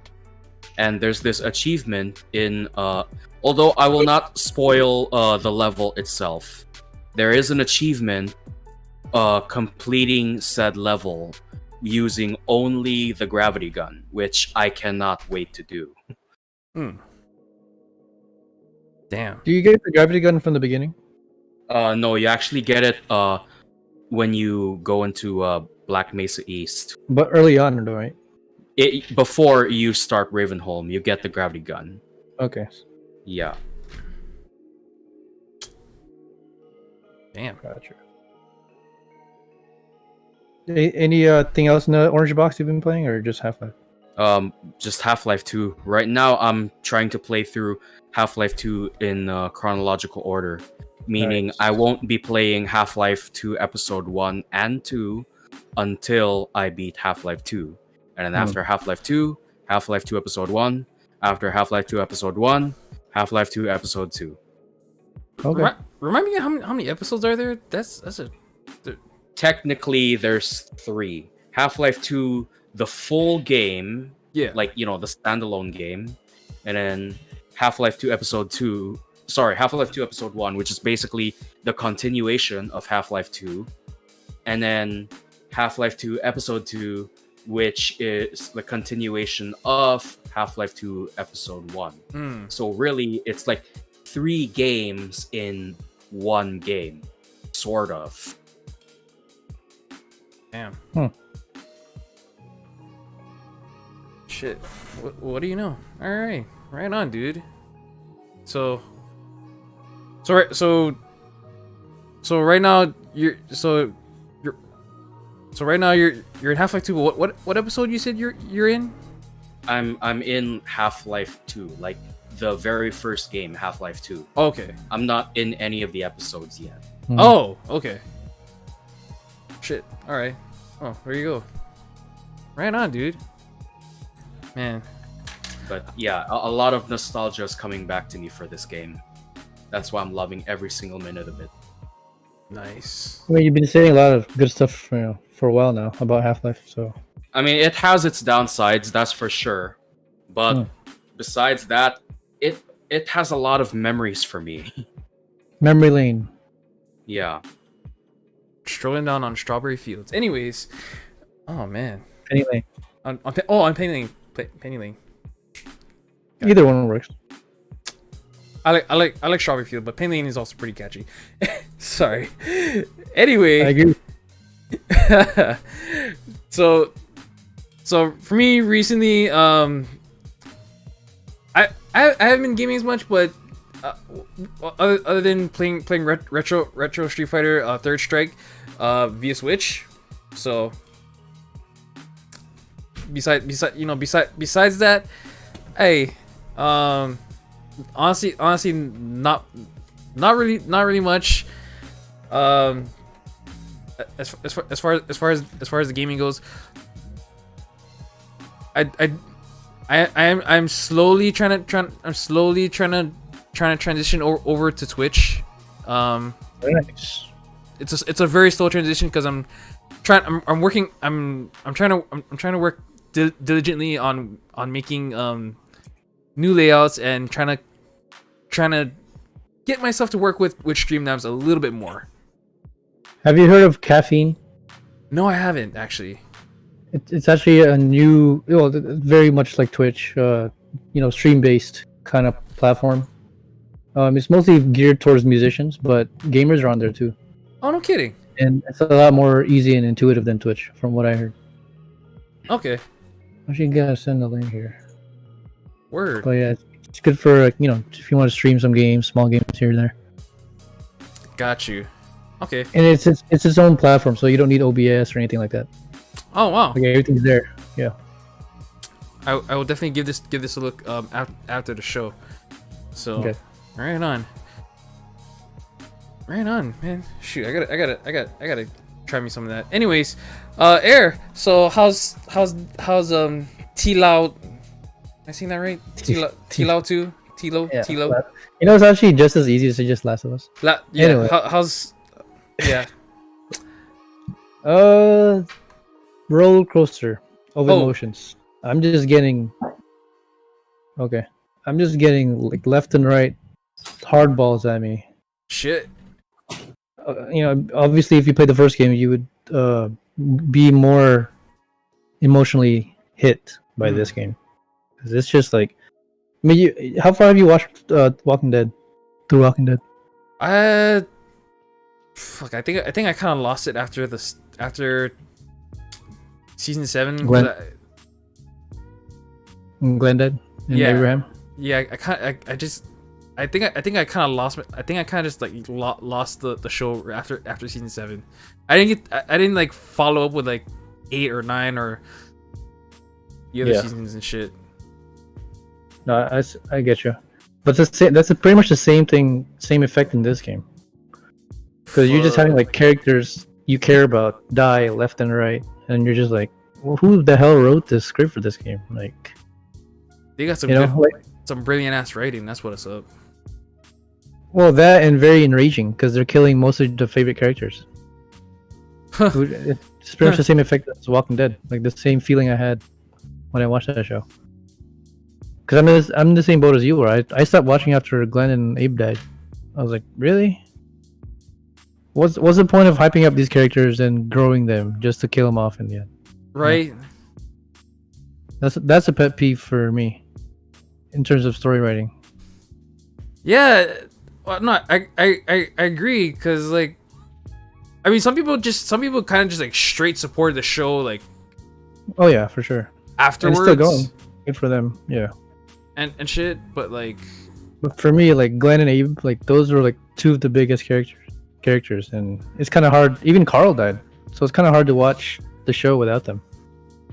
And there's this achievement in although I will not spoil the level itself, there is an achievement completing said level using only the gravity gun, which I cannot wait to do. Damn. Do you get the gravity gun from the beginning? No, you actually get it when you go into Black Mesa East. But early on, though, right? Before you start Ravenholm, you get the gravity gun. Okay. Yeah. Damn. Gotcha. Any thing else in the orange box you've been playing, or just Half-Life? Just Half-Life 2. Right now, I'm trying to play through Half-Life 2 in chronological order, meaning Nice. I won't be playing Half-Life 2 Episode 1 and 2 until I beat Half-Life 2. And then after Half-Life 2, Half-Life 2 Episode 1. After Half-Life 2 Episode 1, Half-Life 2 Episode 2. Okay. Remind me how many episodes are there? Technically, there's 3. Half-Life 2, the full game, like, the standalone game. And then Half-Life 2 Episode 2, Half-Life 2 Episode 1, which is basically the continuation of Half-Life 2. And then Half-Life 2 Episode 2, which is the continuation of Half-Life 2 Episode 1. So really, it's like 3 games in one game, sort of. Damn. Shit. What do you know? All right, right on, dude. So right now you're in Half-Life 2. What episode you said you're in? I'm in Half-Life 2, like the very first game, Half-Life 2. Okay. I'm not in any of the episodes yet. Oh, okay. Shit. All right. Oh, there you go. Right on, dude. Man. But yeah, a lot of nostalgia is coming back to me for this game. That's why I'm loving every single minute of it. Nice. Well, you've been saying a lot of good stuff for a while now about Half-Life, so. I mean, it has its downsides, that's for sure. But besides that, it has a lot of memories for me. Memory lane. Yeah. Strolling down on strawberry fields. Anyways, oh man. Penny lane. On Penny Lane. Penny Lane. Either one works. I like Strawberry Field, but Penny Lane is also pretty catchy. Sorry. Anyway. I agree. So for me recently, I haven't been gaming as much, but other than playing retro Street Fighter Third Strike via Switch. So besides that, hey, honestly not really much. As far as the gaming goes, I'm slowly trying to transition over to Twitch. Nice. It's a very slow transition because I'm trying to work diligently on making new layouts and trying to get myself to work with StreamLabs a little bit more. Have you heard of Caffeine? No, I haven't actually. It's actually a new, very much like Twitch, stream-based kind of platform. It's mostly geared towards musicians, but gamers are on there too. Oh, no kidding. And it's a lot more easy and intuitive than Twitch, from what I heard. Okay. Actually, gotta send the link here. Word. But yeah, it's good for if you want to stream some games, small games here and there. Got you. Okay. And it's its own platform, so you don't need OBS or anything like that. Oh wow. Like everything's there. Yeah. I will definitely give this a look after the show. So Okay. right on, man. Shoot, I gotta try me some of that. Anyways, Air. So how's T-Lao? Am I saying that right? T-Lao 2? T-Lo? Yeah. T-Lo? It's actually just as easy as just Last of Us. Yeah. Anyway. How's yeah? Roller coaster of emotions. I'm just getting okay. I'm just getting like left and right hard balls at me. Shit. Obviously, if you played the first game, you would be more emotionally hit by this game. 'Cause it's just like, I mean, how far have you watched Walking Dead? Through Walking Dead? Fuck. I think I kind of lost it after season 7. Glenn Dead and Yeah. Abraham. Yeah, I think I kind of lost. I think I kind of just like lost the show after season 7. I didn't like follow up with like 8 or 9 or the other seasons and shit. No, I get you, but that's pretty much the same thing, same effect in this game. Because you're just having like characters you care about die left and right, and you're just like, well, who the hell wrote this script for this game? Like, they got some some brilliant ass writing. That's what it's up. Well, that and very enraging because they're killing most of the favorite characters. It's pretty much the same effect as Walking Dead. Like the same feeling I had when I watched that show. Because I'm in the same boat as you were. I stopped watching after Glenn and Abe died. I was like, really? What's the point of hyping up these characters and growing them just to kill them off in the end? Right. Yeah. That's a pet peeve for me in terms of story writing. Yeah. Well, no, I agree because like, I mean, some people kind of just like straight support the show like. Oh yeah, for sure. Afterwards, and it's still going. Good for them. Yeah. And shit, but like. But for me, like Glenn and Abe, like those were like two of the biggest characters, and it's kind of hard. Even Carl died, so it's kind of hard to watch the show without them.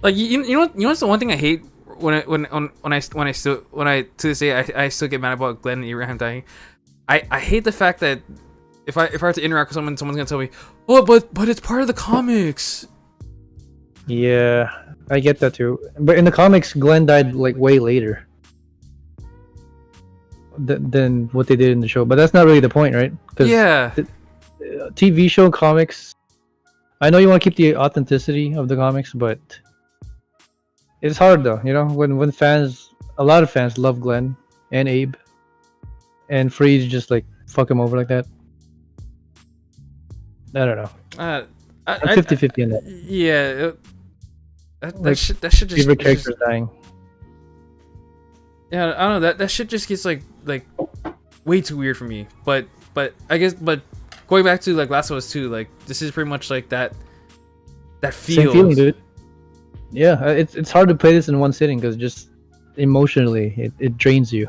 Like you know what's the one thing I hate when I to this day I still get mad about Glenn and Abraham dying. I hate the fact that if I have to interact with someone's gonna tell me, oh, but it's part of the comics. Yeah, I get that too. But in the comics, Glenn died like way later than what they did in the show. But that's not really the point, right? Yeah. TV show comics. I know you want to keep the authenticity of the comics, but it's hard though. You know, when a lot of fans love Glenn and Abe, and for you to just like fuck him over like that. I don't know. I'm 50-50 in that. Yeah. That shit just favorite characters dying. Yeah, I don't know. That shit just gets like way too weird for me. But I guess going back to like Last of Us 2, like this is pretty much like that feel. Same feeling, dude. Yeah, it's hard to play this in one sitting because just emotionally it drains you.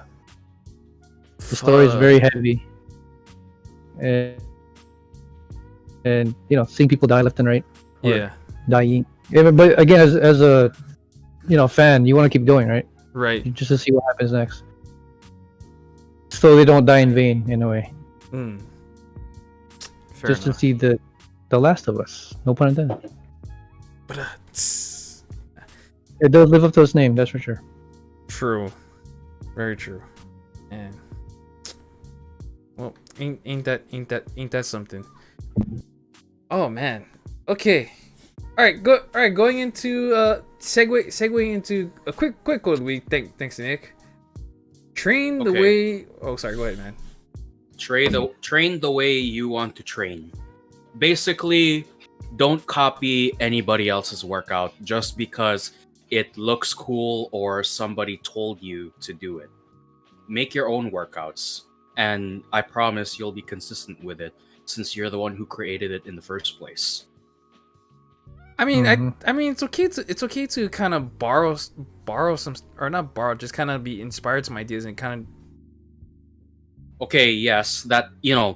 The story is very heavy, and you know, seeing people die left and right. Yeah. Dying. Yeah, but again, as a fan, you want to keep going, right? Right. Just to see what happens next, so they don't die in vain in a way. Just to see the Last of Us. No pun intended. But it does live up to its name, that's for sure. True. Very true. And well, ain't that something? Oh man. Okay. All right. Going into segue into a quick quote of the week. Thanks, Nick. Train the way. Oh, sorry. Go ahead, man. Train the way you want to train. Basically, don't copy anybody else's workout just because it looks cool or somebody told you to do it. Make your own workouts, and I promise you'll be consistent with it since you're the one who created it in the first place. I mean, I mean, it's okay to kind of borrow some, or not borrow, just kind of be inspired some ideas and kind of. Okay, yes, that,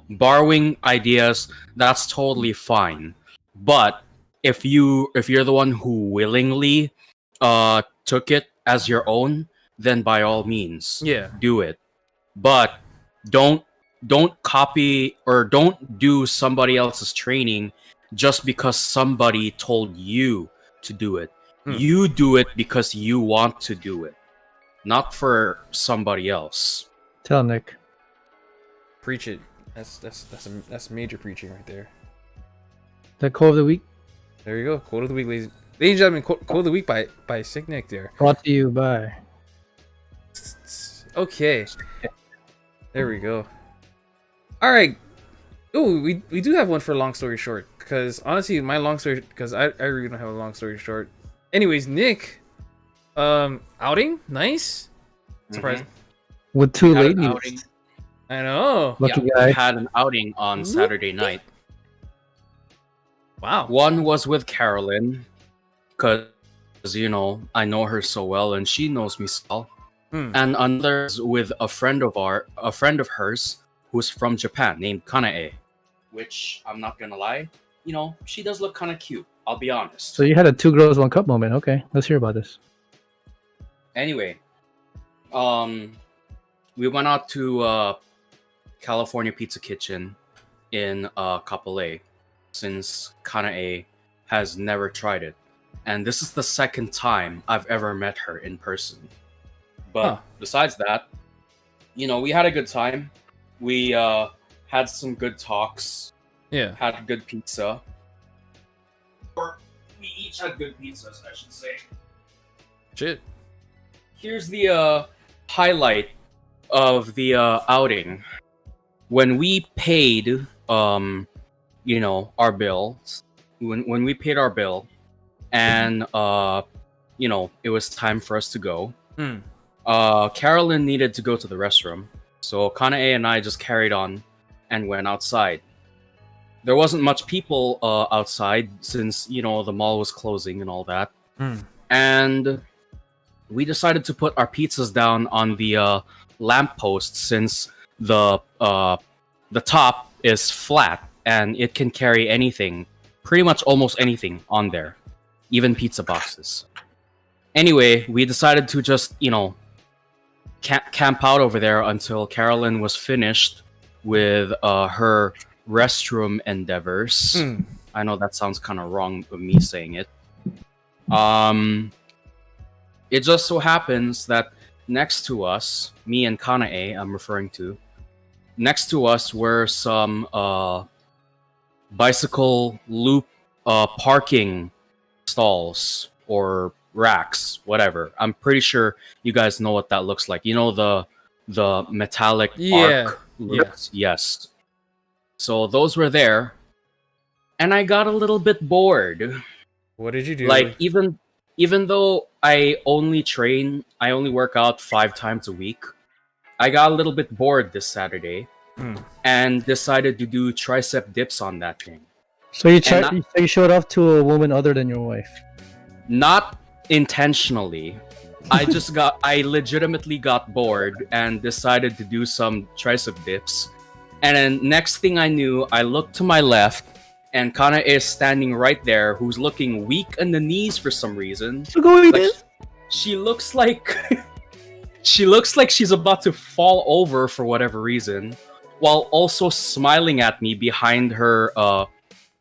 borrowing ideas, that's totally fine. But if you're the one who willingly took it as your own, then by all means, do it. But don't copy or don't do somebody else's training just because somebody told you to do it. You do it because you want to do it, not for somebody else. Tell Nick. Preach it. That's major preaching right there. The quote of the week. There you go. Quote of the week, ladies and gentlemen, quote of the week by Sick Nick there. Brought to you by. Okay. There we go. All right. Oh, we do have one for long story short. Because honestly, my long story, because I really don't have a long story short. Anyways, Nick, outing, nice. Surprise. With two Had an ladies. outing. I know. Lucky We guy. had an outing on Saturday night. Wow. One was with Carolyn, because I know her so well, and she knows me so well. And another is with a friend of hers who's from Japan named Kanae, which I'm not gonna lie, she does look kind of cute. I'll be honest. So you had a 2 girls 1 cup moment. Okay, let's hear about this. Anyway, we went out to California Pizza Kitchen in Kapolei, since Kanae has never tried it, and this is the second time I've ever met her in person. But besides that, we had a good time. We had some good talks. Yeah. Had good pizza. Or we each had good pizzas, I should say. Shit. Here's the highlight of the outing. When we paid, our bills, when we paid our bill, and it was time for us to go. Carolyn needed to go to the restroom, so Kanae and I just carried on and went outside. There wasn't much people outside since the mall was closing and all that, and we decided to put our pizzas down on the lamppost, since the top is flat and it can carry anything, pretty much almost anything on there, even pizza boxes. Anyway, we decided to just camp out over there until Carolyn was finished with her restroom endeavors. I know that sounds kind of wrong of me saying it. It just so happens that next to us, me and Kanae, I'm referring to, next to us were some bicycle loop parking stalls or racks, whatever. I'm pretty sure you guys know what that looks like. The metallic arc loops? Yes. So those were there, and I got a little bit bored. What did you do? Like, even though I only work out 5 times a week, I got a little bit bored this Saturday and decided to do tricep dips on that thing. So you showed off to a woman other than your wife? Not intentionally. I legitimately got bored and decided to do some tricep dips. And then next thing I knew, I looked to my left, and Kana is standing right there, who's looking weak in the knees for some reason. She looks like she's about to fall over for whatever reason, while also smiling at me behind her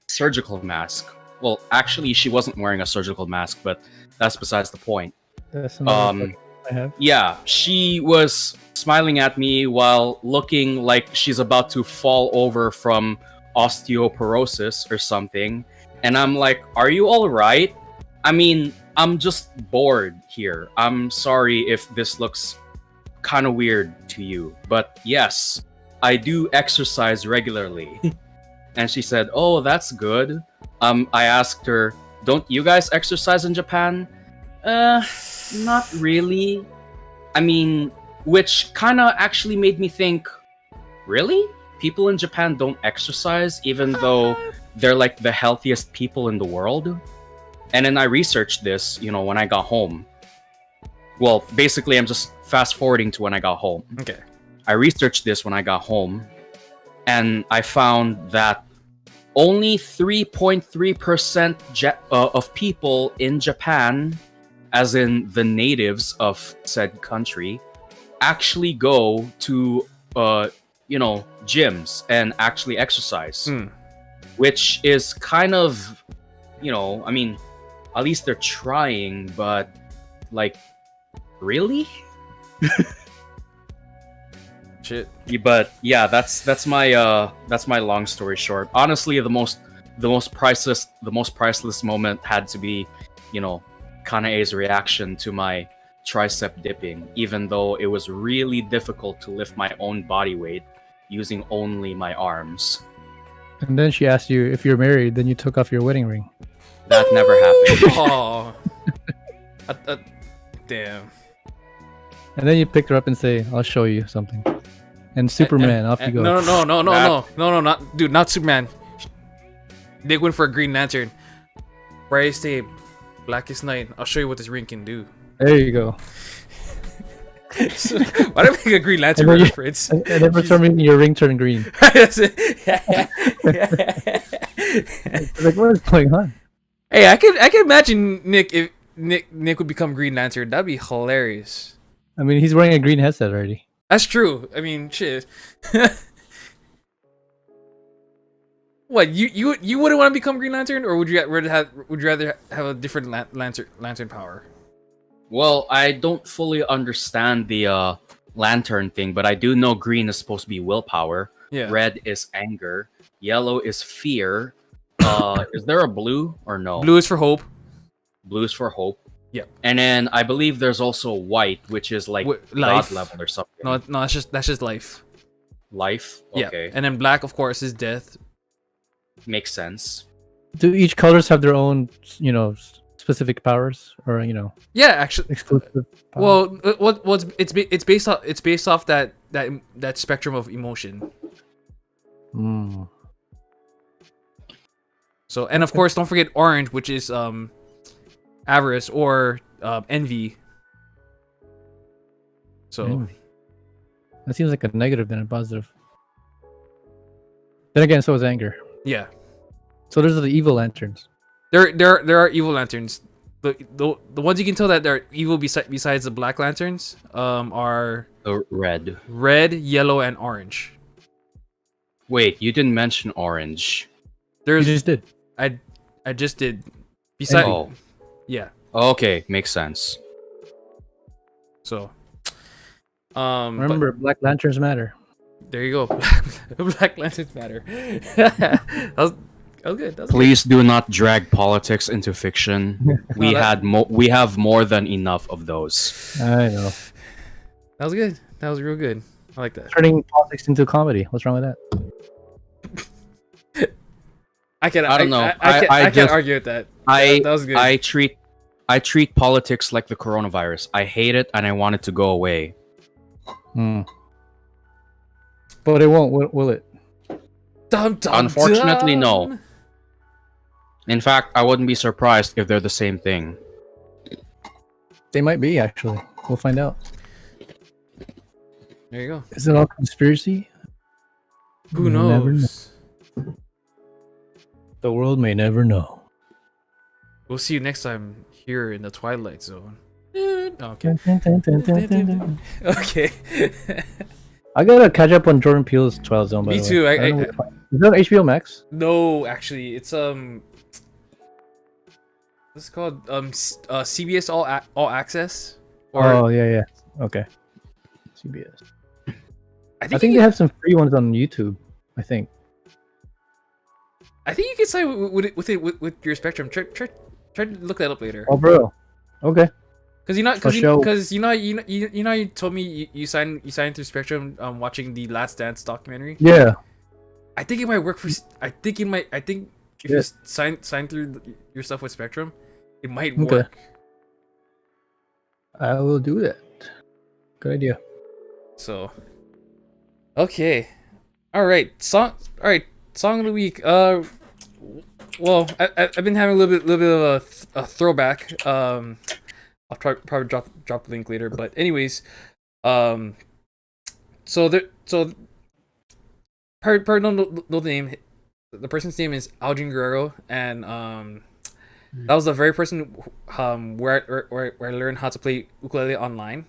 surgical mask. Well, actually, she wasn't wearing a surgical mask, but that's besides the point. That's another I have. Yeah, she was smiling at me while looking like she's about to fall over from osteoporosis or something. And I'm like, are you all right? I mean, I'm just bored here. I'm sorry if this looks kind of weird to you, but yes, I do exercise regularly. And she said, oh, that's good. I asked her, don't you guys exercise in Japan? Not really. I mean, which kind of actually made me think, really? People in Japan don't exercise even though they're like the healthiest people in the world? And then I researched this, when I got home. Well, basically, I'm just fast forwarding to when I got home. Okay. I researched this when I got home, and I found that only 3.3% of people in Japan, as in the natives of said country, actually go to, gyms and actually exercise. Which is kind of, I mean, at least they're trying, but, like, really? Shit. But yeah, that's my long story short. Honestly, the most priceless moment had to be Kanae's reaction to my tricep dipping, even though it was really difficult to lift my own body weight using only my arms. And then she asked you if you're married, then you took off your wedding ring. That never happened. Oh, damn. And then you picked her up and say, I'll show you something. And Superman, off you go. No, not Superman. Nick went for a Green Lantern. Brightest day, blackest night. I'll show you what this ring can do. There you go. So, why did I make a Green Lantern reference? And then for some reason your ring turned green. It's like, what is going on? Hey, I can imagine Nick if Nick would become Green Lantern. That'd be hilarious. I mean, he's wearing a green headset already. That's true. I mean, shit. What, you wouldn't want to become Green Lantern, or would you rather have a different lantern power? Well, I don't fully understand the lantern thing, but I do know green is supposed to be willpower. Yeah. Red is anger. Yellow is fear. Is there a blue or no? Blue is for hope. Blue is for hope. Yeah. And then I believe there's also white, which is like life. God level or something. No, that's just life. Life. Okay. Yeah. And then black, of course, is death. Makes sense. Do each colors have their own, specific powers, or Yeah, actually. exclusive powers? Well, it's based off that spectrum of emotion. Mm. So, and of course, don't forget orange, which is avarice or envy. So that seems like a negative than a positive. Then again, so is anger. Yeah. So those are the evil lanterns. There are evil lanterns. The ones you can tell that they're evil besides the black lanterns are red, yellow, and orange. Wait, you didn't mention orange. You just did. I just did. Besides, yeah. Okay, makes sense. So, remember, black lanterns matter. There you go. Black lanterns matter. that was good. Please do not drag politics into fiction. We have more than enough of those. I know. That was good. That was real good. I like that. Turning politics into comedy. What's wrong with that? I don't know. I can't argue with that. That was good. I treat politics like the coronavirus. I hate it and I want it to go away. But it won't, will it? Unfortunately, no. In fact, I wouldn't be surprised if they're the same thing. They might be, actually. We'll find out. There you go. Is it all conspiracy? Who knows? The world may never know. We'll see you next time here in the Twilight Zone. Okay. Okay. I gotta catch up on Jordan Peele's Twilight Zone. Me too. Is that on HBO Max? No, actually, it's What's it called? CBS All Access. Yeah. Okay. CBS. I think they have some free ones on YouTube. I think you can sign with your Spectrum. Try to look that up later. Oh, bro. Okay. Because you told me you signed through Spectrum watching the Last Dance documentary. Yeah. I think it might work for. I think if you sign through your stuff with Spectrum, it might work. I will do that. Good idea. So. Okay. All right. Song of the week. Well, I've been having a little bit of a throwback. I'll probably drop the link later, but anyways, so pardon don't know the name. The person's name is Algin Guerrero, and that was the very person where I learned how to play ukulele online.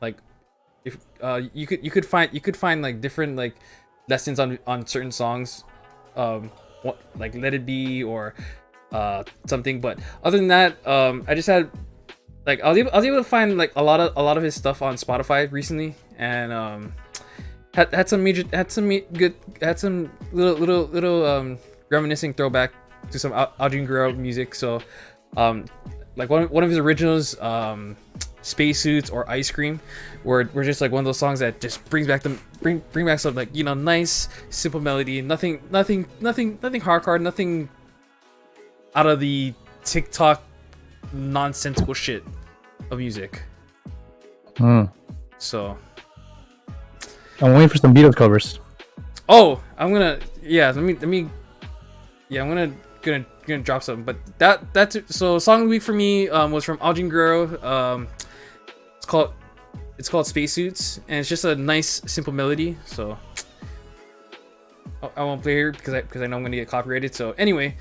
Like, if you could find like different like lessons on certain songs, like Let It Be or something. But other than that, I just had. Like I was able to find like a lot of his stuff on Spotify recently, and had some little reminiscing throwback to some Algin Guerrero music. So I like one of his originals, Spacesuits or Ice Cream, were just like one of those songs that just brings back some, like, you know, nice simple melody, nothing hardcore, nothing out of the TikTok nonsensical shit of music. So I'm waiting for some Beatles covers. oh, I'm gonna drop something, but that's it. So song of the week for me was from Algin Guerrero. It's called Spacesuits, and it's just a nice simple melody. So I won't play here because I know I'm gonna get copyrighted. So anyway,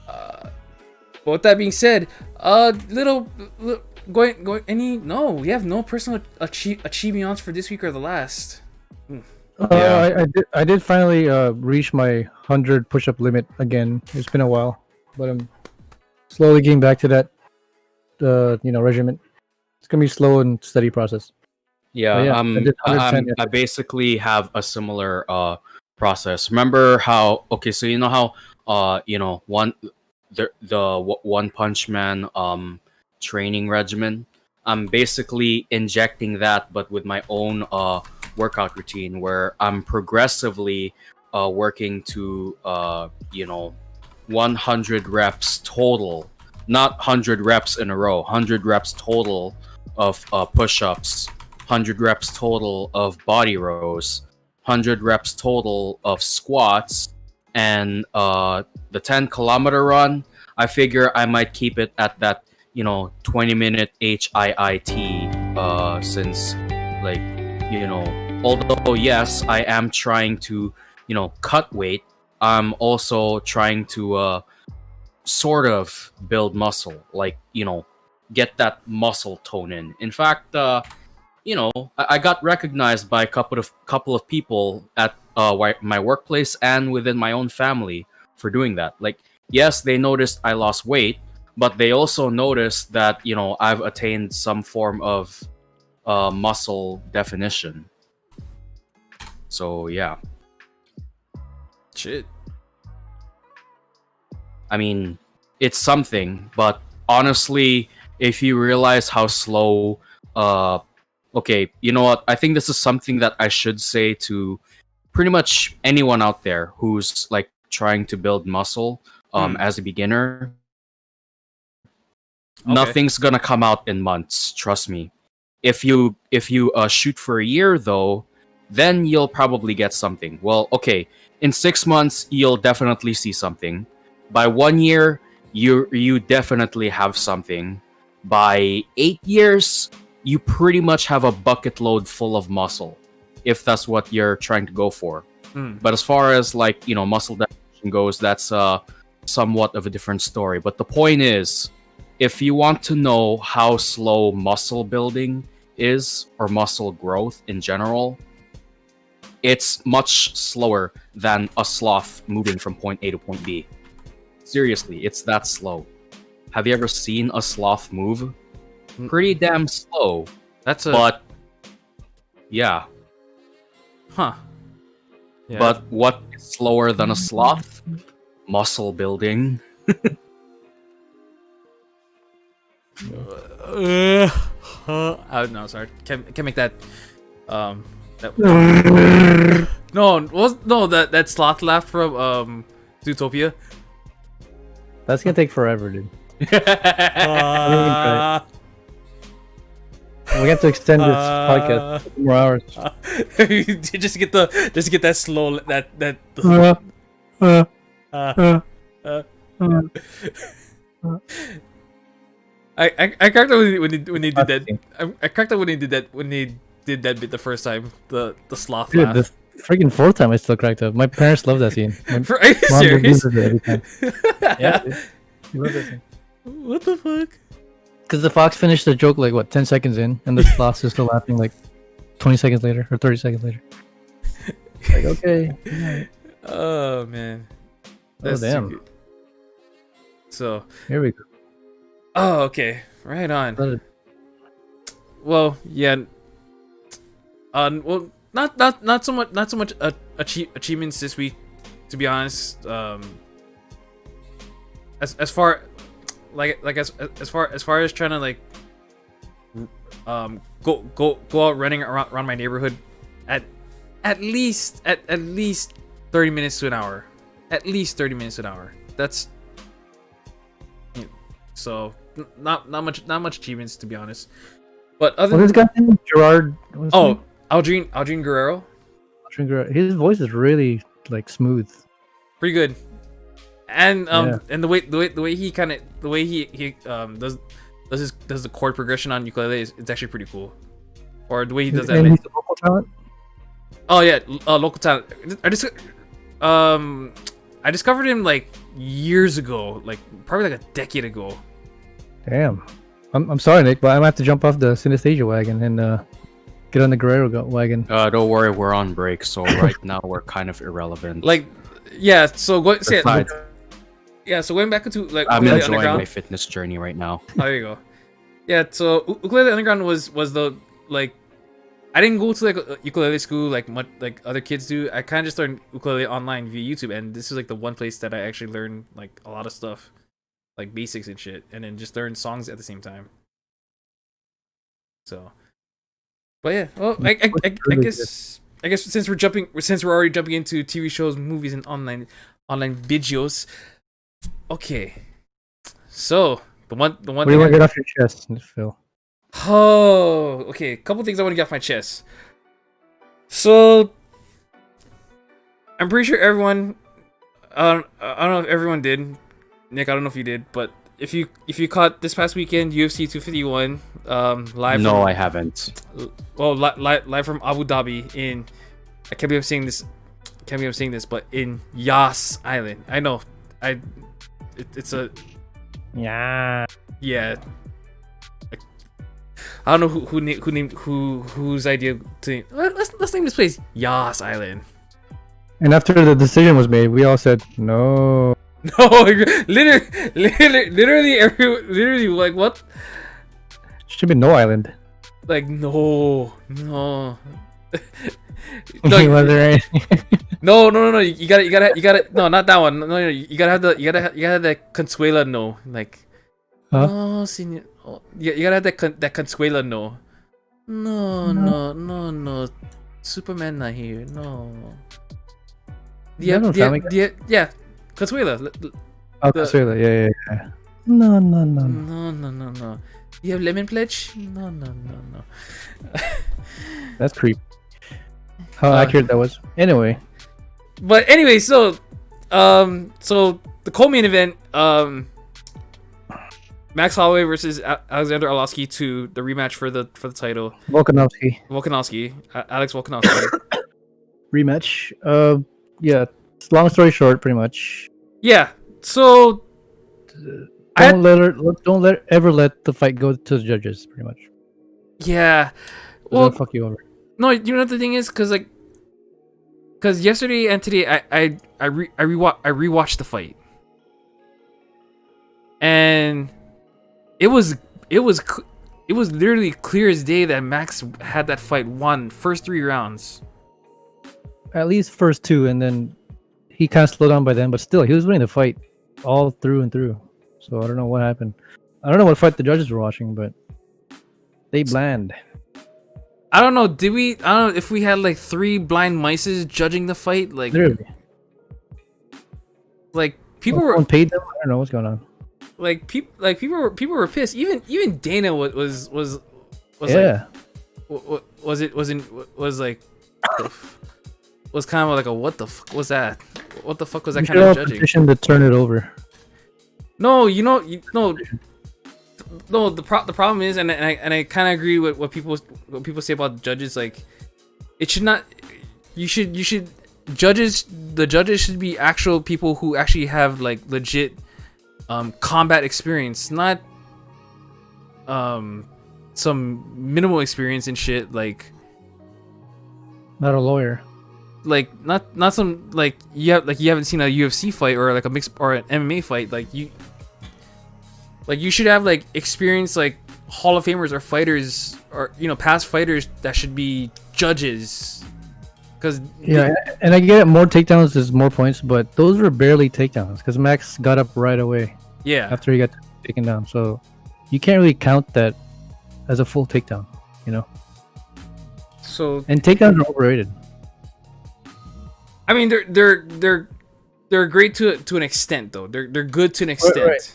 but with that being said, we have no personal achievements for this week or the last. I did finally reach my 100 push-up limit again. It's been a while, but I'm slowly getting back to that regimen. It's gonna be a slow and steady process. I basically have a similar process. Remember how so you know how the One Punch Man training regimen? I'm basically injecting that, but with my own workout routine, where I'm progressively working to 100 reps total, not 100 reps in a row, 100 reps total of push-ups, 100 reps total of body rows, 100 reps total of squats, and the 10-kilometer run. I figure I might keep it at that 20-minute HIIT, since, like, although yes, I am trying to cut weight, I'm also trying to sort of build muscle, like, get that muscle tone in. In fact, I got recognized by a couple of people at my workplace and within my own family for doing that. Like, yes, they noticed I lost weight, but they also noticed that I've attained some form of muscle definition. So yeah. Shit. I mean, it's something, but honestly, if you realize how slow okay, you know what? I think this is something that I should say to pretty much anyone out there who's like trying to build muscle as a beginner. Okay. Nothing's gonna come out in months, trust me. If you shoot for a year though, then you'll probably get something. Well, okay, in 6 months you'll definitely see something. By 1 year, you definitely have something. By 8 years, you pretty much have a bucket load full of muscle, if that's what you're trying to go for. But as far as like muscle definition goes, that's somewhat of a different story. But the point is, if you want to know how slow muscle building is, or muscle growth in general, it's much slower than a sloth moving from point A to point B. Seriously, it's that slow. Have you ever seen a sloth move? Pretty damn slow. But yeah. Huh. Yeah. But what is slower than a sloth? Muscle building. No, sorry. Can't make that. That sloth laugh from Zootopia. That's gonna take forever, dude. We have to extend this podcast for more hours. just get that slow that. I cracked up when they did that. I cracked up when they did that bit the first time. The sloth laugh. The freaking fourth time I still cracked up. My parents love that scene. Are you serious? Every time. Yeah, dude. You love that scene. What the fuck? Because the fox finished the joke like 10 seconds in, and the sloth is still laughing like 20 seconds later or 30 seconds later. Like, okay. Right. Oh man. That's damn. So here we go. Oh, okay. Right on. Well, yeah. Well, not so much achievements this week, to be honest. As far like as far as trying to like go out running around my neighborhood at least 30 minutes to an hour. At least 30 minutes an hour. That's so not much achievements, to be honest. But other What is this guy name? Gerard? Aldrin Guerrero. His voice is really like smooth. Pretty good. And and the way he does the chord progression on ukulele it's actually pretty cool. Or the way he does that. And he's a local talent? Oh yeah, local talent. I discovered him like years ago, like probably like a decade ago. Damn. I'm sorry, Nick, but I'm gonna have to jump off the Synesthesia wagon and get on the Guerrero wagon. Don't worry, we're on break, so right now we're kind of irrelevant. Like, yeah. So go say it. Besides, Yeah. So going back into like I'm Ukulele enjoying Underground. my fitness journey right now. Oh, there you go. Yeah. So Ukulele Underground was the like. I didn't go to like a ukulele school like much like other kids do. I kind of just learned ukulele online via YouTube, and this is like the one place that I actually learned like a lot of stuff, like basics and shit, and then just learn songs at the same time. So, but yeah, well, I guess since we're already jumping into TV shows, movies, and online videos. Okay, so the one What do you want to get off your chest, Phil? Oh, okay. A couple things I want to get off my chest. So, I'm pretty sure everyone. I don't know if everyone did. Nick, I don't know if you did, but if you caught this past weekend UFC 251 live. No, I haven't. Well, live from Abu Dhabi in. I can't believe I'm saying this. Can't believe I'm saying this, but in Yas Island. I know. It's a. Yeah. Yeah. I don't know whose idea to let's name this place Yas Island. And after the decision was made, we all said no. No, literally, like what? Should be no island. Like no. Was there any? No. You gotta. No, not that one. No. You gotta have the Consuela no. Like, huh? Oh, senior. Oh, you gotta have that Consuela no. No. Superman not here. No. Yeah. Consuela. Consuela. Yeah. No. No. You have lemon pledge? No. That's creep. How accurate that was. Anyway. But anyway, so the co-main event, Max Holloway versus Alexander Arlovsky to the rematch for the title. Volkanovski. Alex Volkanovski. Rematch. Yeah. Long story short, pretty much. Yeah. So don't ever let the fight go to the judges. Pretty much. Yeah. Well, they'll fuck you over. No, you know what the thing is, because yesterday and today I rewatched the fight, and it was literally clear as day that Max had that fight won first 3 rounds. At least first 2, and then he kind of slowed down by then, but still he was winning the fight all through and through. So I don't know what happened. I don't know what fight the judges were watching, but they bland. I don't know. I don't know if we had like 3 blind mices judging the fight. Like, literally. Like people were paid them. I don't know what's going on. Like people were pissed. Even Dana was yeah. Like, was kind of like a what the fuck was that? What the fuck was that kind of judging? Petition to turn it over. No, No, the problem is, and I kind of agree with what people say about judges. Like, it should not. The judges should be actual people who actually have like legit combat experience, not some minimal experience and shit. Like, not a lawyer. Like not some like you haven't seen a UFC fight or like a mixed or an MMA fight. Like you should have like experience, like Hall of Famers or fighters or past fighters that should be judges. Cause and I get it, more takedowns is more points, but those were barely takedowns because Max got up right away. Yeah. After he got taken down. So you can't really count that as a full takedown, you know. So And takedowns are overrated. I mean, they're great to an extent, though. They're good to an extent. Right.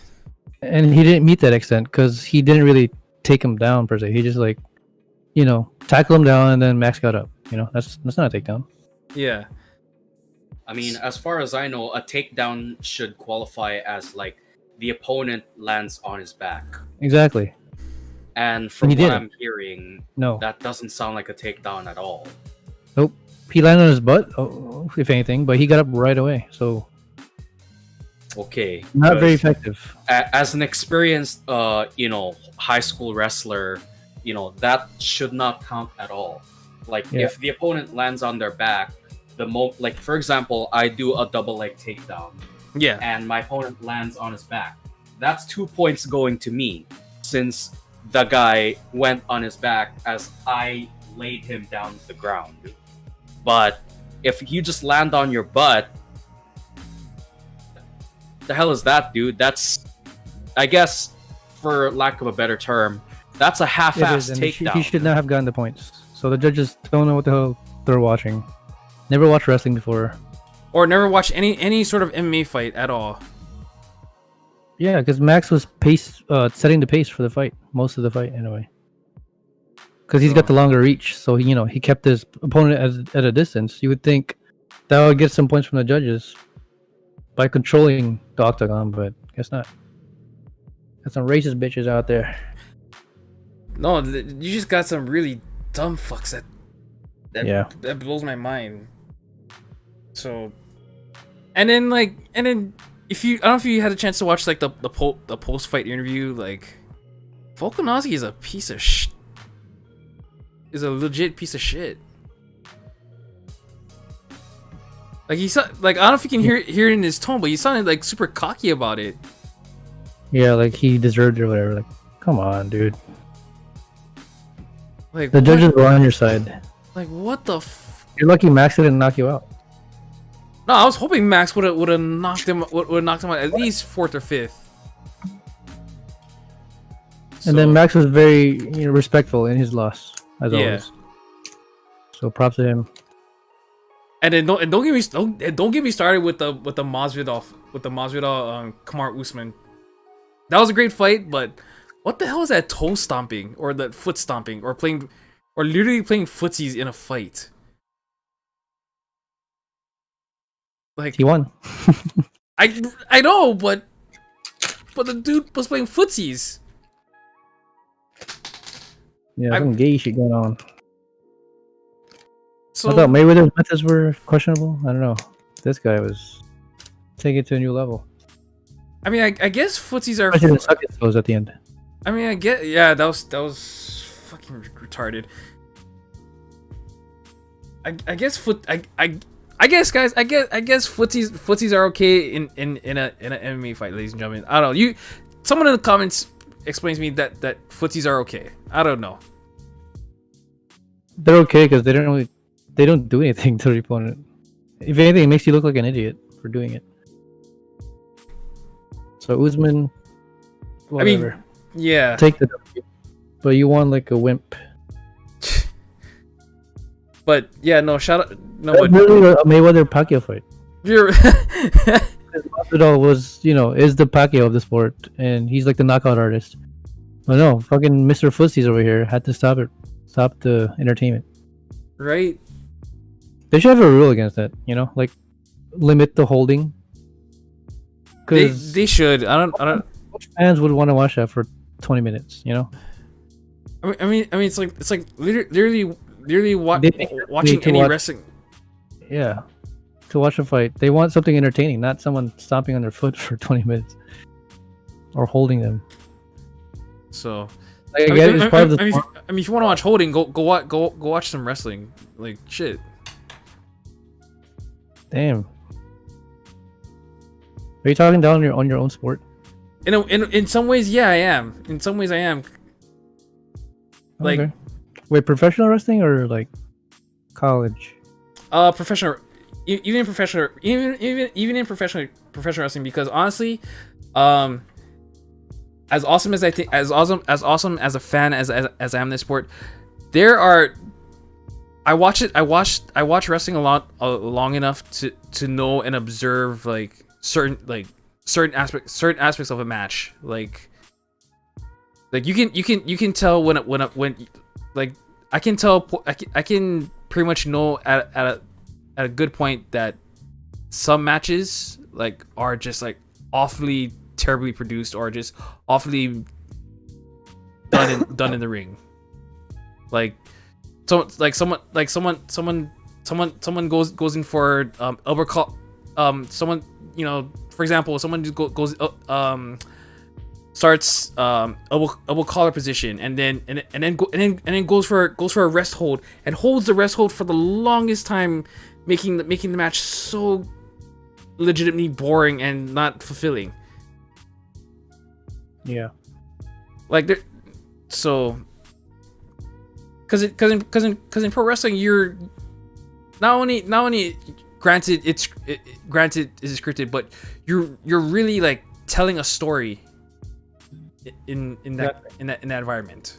And he didn't meet that extent because he didn't really take him down per se. He just like, you know, tackled him down and then Max got up. You know, that's not a takedown. Yeah. I mean, as far as I know, a takedown should qualify as like the opponent lands on his back. Exactly. And from He what didn't. I'm hearing, No. that doesn't sound like a takedown at all. Nope. He landed on his butt, if anything, but he got up right away. So Okay. not very effective. As an experienced, high school wrestler, that should not count at all. Like Yeah. if the opponent lands on their back, like for example, I do a double leg takedown, Yeah. and my opponent lands on his back. That's 2 points going to me, since the guy went on his back as I laid him down to the ground. But if you just land on your butt, the hell is that, dude? That's, I guess, for lack of a better term, that's a half-ass takedown. He should not have gotten the points. So the judges don't know what the hell they're watching. Never watched wrestling before. Or never watched any sort of MMA fight at all. Yeah, because Max was setting the pace for the fight, most of the fight anyway. Because he's got the longer reach, so he kept his opponent at a distance. You would think that would get some points from the judges by controlling the octagon, but guess not. Got some racist bitches out there. No, you just got some really dumb fucks that blows my mind. So, and then if you, I don't know if you had a chance to watch like the post fight interview, like Volkanovski is a piece of is a legit piece of shit. Like I don't know if you can hear it in his tone, but he sounded like super cocky about it. Yeah, like he deserved it or whatever. Like, come on, dude. Like the judges were on your side. Like what the? You're lucky Max didn't knock you out. No, I was hoping Max would have knocked him out at least 4th or 5th. And then Max was very respectful in his loss, as always. So props to him. And then don't get me started with the Masvidal Kamaru Usman. That was a great fight, but what the hell is that toe stomping or that foot stomping or literally playing footsies in a fight? Like he won. I know, but the dude was playing footsies. Yeah, some gay shit going on. So, I thought Mayweather's methods were questionable. I don't know. This guy was taking it to a new level. I mean, I guess footsies are. Especially the suck it throws at the end. I mean, that was fucking retarded. I guess I guess guys, I guess footsies are okay in an MMA fight, ladies and gentlemen. I don't know. Someone in the comments explains to me that footsies are okay. I don't know. They're okay because they don't do anything to the opponent. If anything, it makes you look like an idiot for doing it. So Usman, whatever. I mean, yeah. Take the W. But you won like a wimp. But yeah, no, shout out. No, but really a Mayweather Pacquiao fight. You're Masvidal was, is the Pacquiao of the sport, and he's like the knockout artist. But no, fucking Mr. Footsies over here had to stop the entertainment. Right. They should have a rule against that, like limit the holding. They should. I don't. Fans would want to watch that for 20 minutes, I mean, it's like literally watching any wrestling. Yeah, to watch a fight, they want something entertaining, not someone stomping on their foot for 20 minutes or holding them. So, like, I mean, if you want to watch holding, go watch some wrestling. Like shit. Damn. Are you talking down on your own sport? In some ways, yeah, I am. In some ways, I am. Like, okay. Wait, professional wrestling or like college? Professional, even in professional wrestling, because honestly, as awesome as I think, as awesome as a fan as I am this sport, there are. I watch wrestling a lot long enough to know and observe like certain aspects of a match. Like you can tell when like I can tell I can pretty much know at a good point that some matches like are just like awfully terribly produced or just awfully done in the ring. Like someone goes in for elbow call, someone, you know, for example, someone just goes starts elbow collar position and then goes for a rest hold and holds the rest hold for the longest time, making the match so legitimately boring and not fulfilling. Yeah. Like there, so because in pro wrestling you're not only granted it's scripted, but you're really like telling a story in that environment,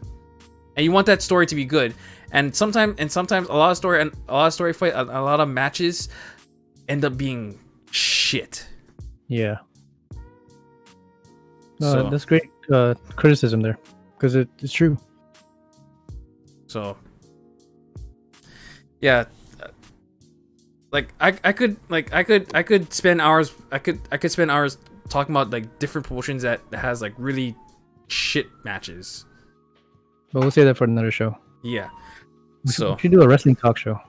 and you want that story to be good. And sometimes a lot of story fight, a lot of matches end up being shit. Yeah. So That's great criticism there, because it's true. So yeah, like I could spend hours talking about like different promotions that has like really shit matches. But we'll say that for another show. Yeah. We So should do a wrestling talk show.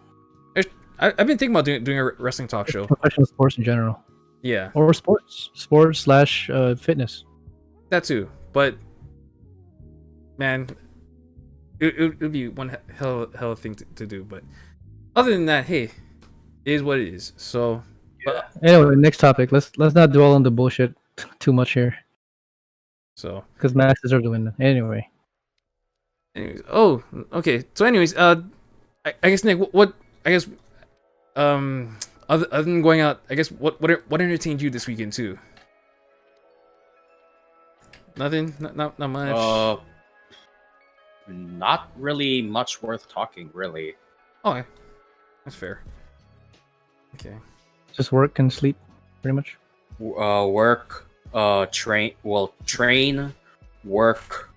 I've been thinking about doing a wrestling talk show. Professional sports in general. Yeah, Or sports / fitness. that too. But man, it would be one hell of thing to do. But other than that, hey, it is what it is. So Anyway, next topic. Let's not dwell on the bullshit too much here, so because Max deserves to win. Anyway. anyways, oh, okay. So anyways, I guess Nick, what I guess other than going out, I guess what entertained you this weekend too? Nothing, not much. Not really much worth talking, really. Okay, that's fair. Okay. Just work and sleep, pretty much. Work, train, work,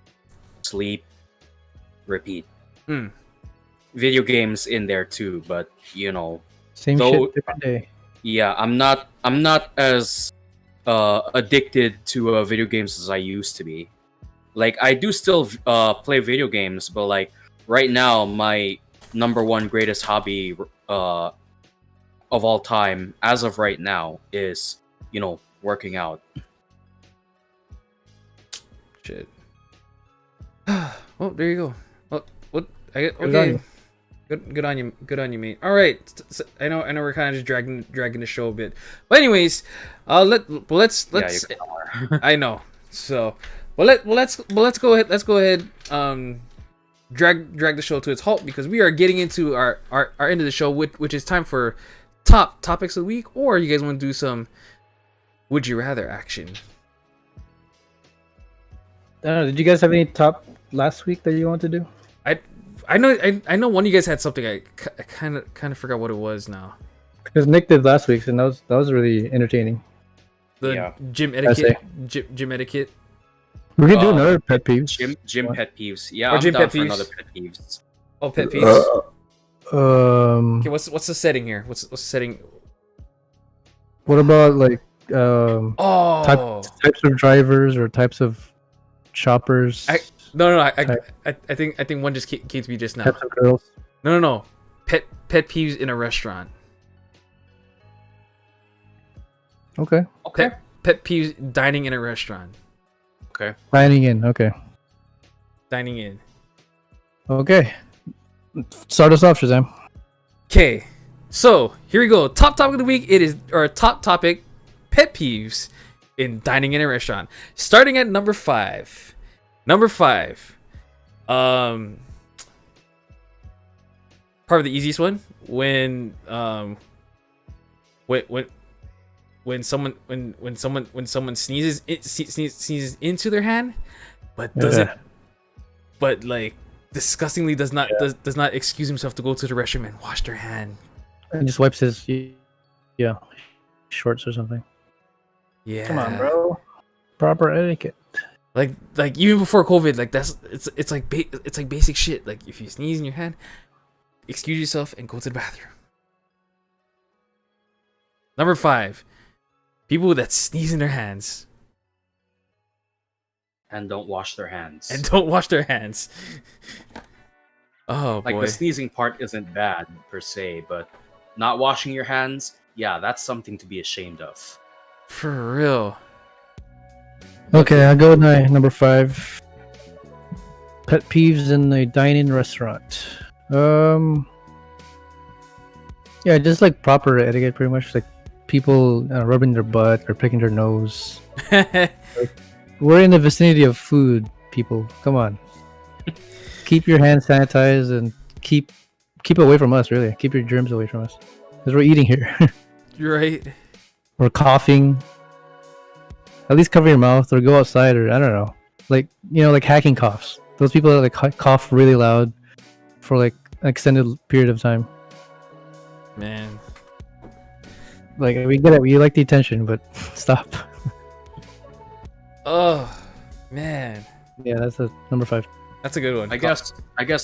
sleep, repeat. Video games in there too, but you know, Same shit, different day. yeah, I'm not as addicted to video games as I used to be. Like I do still play video games, but like right now my number one greatest hobby of all time as of right now is, you know, working out. Shit. Well, there you go. Well, what? Good on Okay. you. Good on you, mate. All right. So, I know we're kind of just dragging the show a bit, but anyways, let's. Yeah, you can tell her. I know. So, let's go ahead. Let's go ahead. Drag the show to its halt because we are getting into our end of the show, which is time for top topics of the week. Or you guys want to do some would you rather action? I don't know, did you guys have any top last week that you want to do? I know one of you guys had something. I kind of forgot what it was now. Because Nick did last week's, and that was really entertaining. The Yeah. gym I etiquette. Gym etiquette. We can do another pet peeves. Gym pet peeves. Yeah, Or I'm gym down pet for peeves. another pet peeves. Oh, pet peeves. Okay, Um, what's the setting here? What's the setting? what about like Oh, types of drivers or types of shoppers? no. I think one just came to me just now. Types of girls. No. Pet peeves in a restaurant. Okay. Okay. Pet peeves dining in a restaurant. Okay. Dining in. Okay. Dining in. Okay. Start us off, Shazam. Okay, so here we go. Top topic of the week. It is our top topic: pet peeves in dining in a restaurant. Starting at number 5. Number 5. Probably the easiest one. When when someone sneezes into their hand, but doesn't, but like disgustingly does not excuse himself to go to the restroom and wash their hand. And just wipes his shorts or something. Yeah, come on, bro. Proper etiquette. Like even before COVID, like it's like basic shit. Like if you sneeze in your hand, excuse yourself and go to the bathroom. Number 5, people that sneeze in their hands And don't wash their hands. Oh Like boy, the sneezing part isn't bad per se, but not washing your hands, yeah, that's something to be ashamed of. for real. Okay, I'll go with my number 5. Pet peeves in a dining restaurant. Yeah, just like proper etiquette, pretty much. Like people rubbing their butt or picking their nose. We're in the vicinity of food, people. Come on. Keep your hands sanitized and keep away from us, really. Keep your germs away from us. Because we're eating here. You're right. Or coughing. At least cover your mouth or go outside or I don't know. Like, like hacking coughs. Those people that like cough really loud for like an extended period of time. Man. Like, we get it. We like the attention, but stop. Oh, man. Yeah, that's a number 5. That's a good one. I guess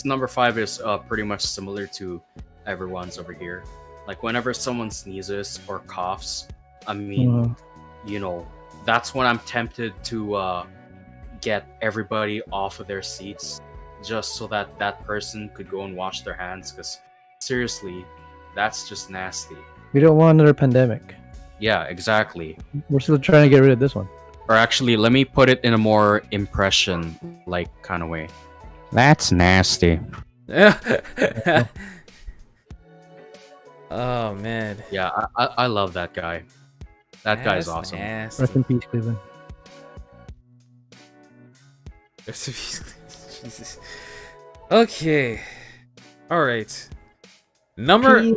number 5 is pretty much similar to everyone's over here. Like whenever someone sneezes or coughs, I mean, that's when I'm tempted to get everybody off of their seats just so that person could go and wash their hands. Because seriously, that's just nasty. We don't want another pandemic. Yeah, exactly. We're still trying to get rid of this one. Or actually, let me put it in a more impression-like kind of way. That's nasty. Oh man. Yeah, I love that guy. That guy's awesome. Nasty. Rest in peace, Cleveland. Rest in peace. Jesus. Okay. All right. Number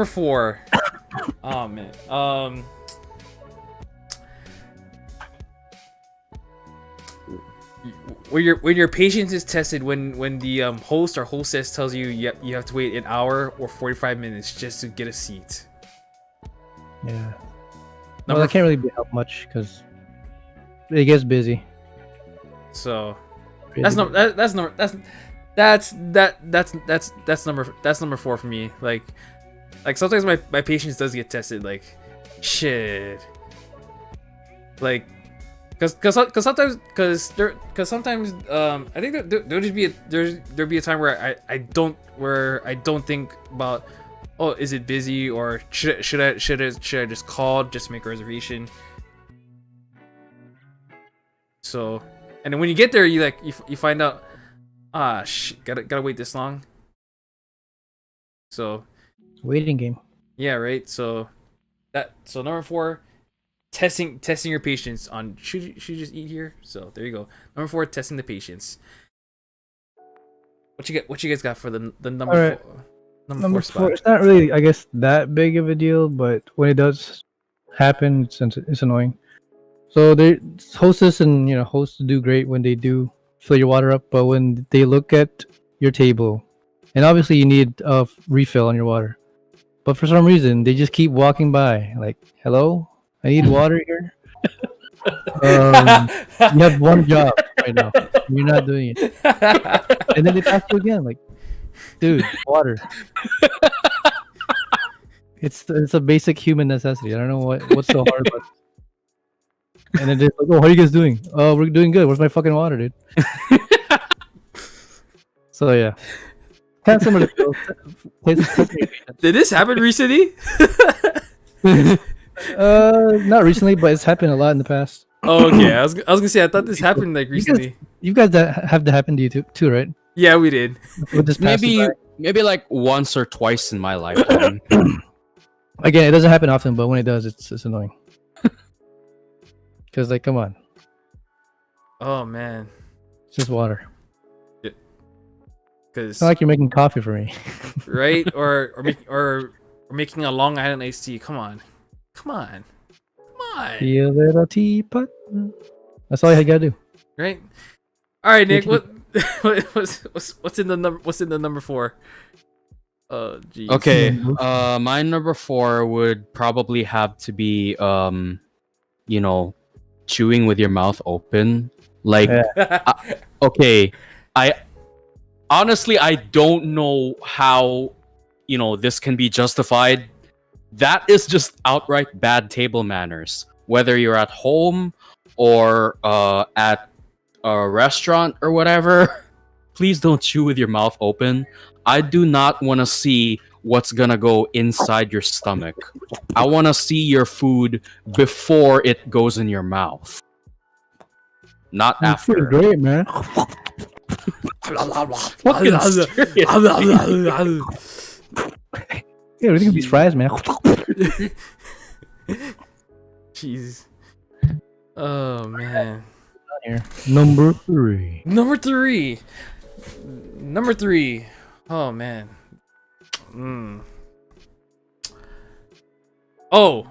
4. Oh man. When your patience is tested, when the host or hostess tells you you have to wait an hour or 45 minutes just to get a seat. Yeah. Well, that can't really help much because it gets busy. So Really that's number 4 for me. Like sometimes my patience does get tested. Like shit. Like because sometimes I think there'll just be there'll be a time where I don't think about, oh, is it busy, or should I just call just to make a reservation. So, and then when you get there, you find out, gotta wait this long. So, waiting game. yeah, right. So number 4, testing your patience on should you just eat here. So there you go. Number 4, testing the patience. What you guys got for the number All right. 4? Number 4 spot. It's not really, I guess, that big of a deal, but when it does happen, it's annoying. So the hostess and hosts do great when they do fill your water up, but when they look at your table, and obviously you need a refill on your water, but for some reason they just keep walking by, like, hello, I need water here. You have one job right now. You're not doing it, and then they pass you again, like, dude, water. It's a basic human necessity. I don't know what's so hard about it. And then they're like, oh, how are you guys doing? Oh, we're doing good. Where's my fucking water, dude? So yeah. Can't somebody Did this happen recently? Not recently, but it's happened a lot in the past. Oh, okay. I was gonna say, I thought this happened like recently. You guys that have to happen to you too, right? Yeah, we did. With this Maybe like once or twice in my lifetime. Again, it doesn't happen often, but when it does, it's annoying. Because, like, come on. Oh man. It's just water. Because It's not like you're making coffee for me. right, or Or making a Long Island iced tea. Come on. Come on. Come on. Be a little teapot. That's all you gotta do. Right? Alright, Nick, what's in the number 4? Oh, geez. Okay, my number 4 would probably have to be, chewing with your mouth open. Like, okay, I honestly I don't know how, this can be justified. That is just outright bad table manners. Whether you're at home or at a restaurant or whatever, please don't chew with your mouth open. I do not want to see what's gonna go inside your stomach. I want to see your food before it goes in your mouth, not That's after. pretty great, man. Fucking serious. Yeah, we think of these fries, man. Jeez. Oh man. Here. Number 3. Number three. Oh man. Oh.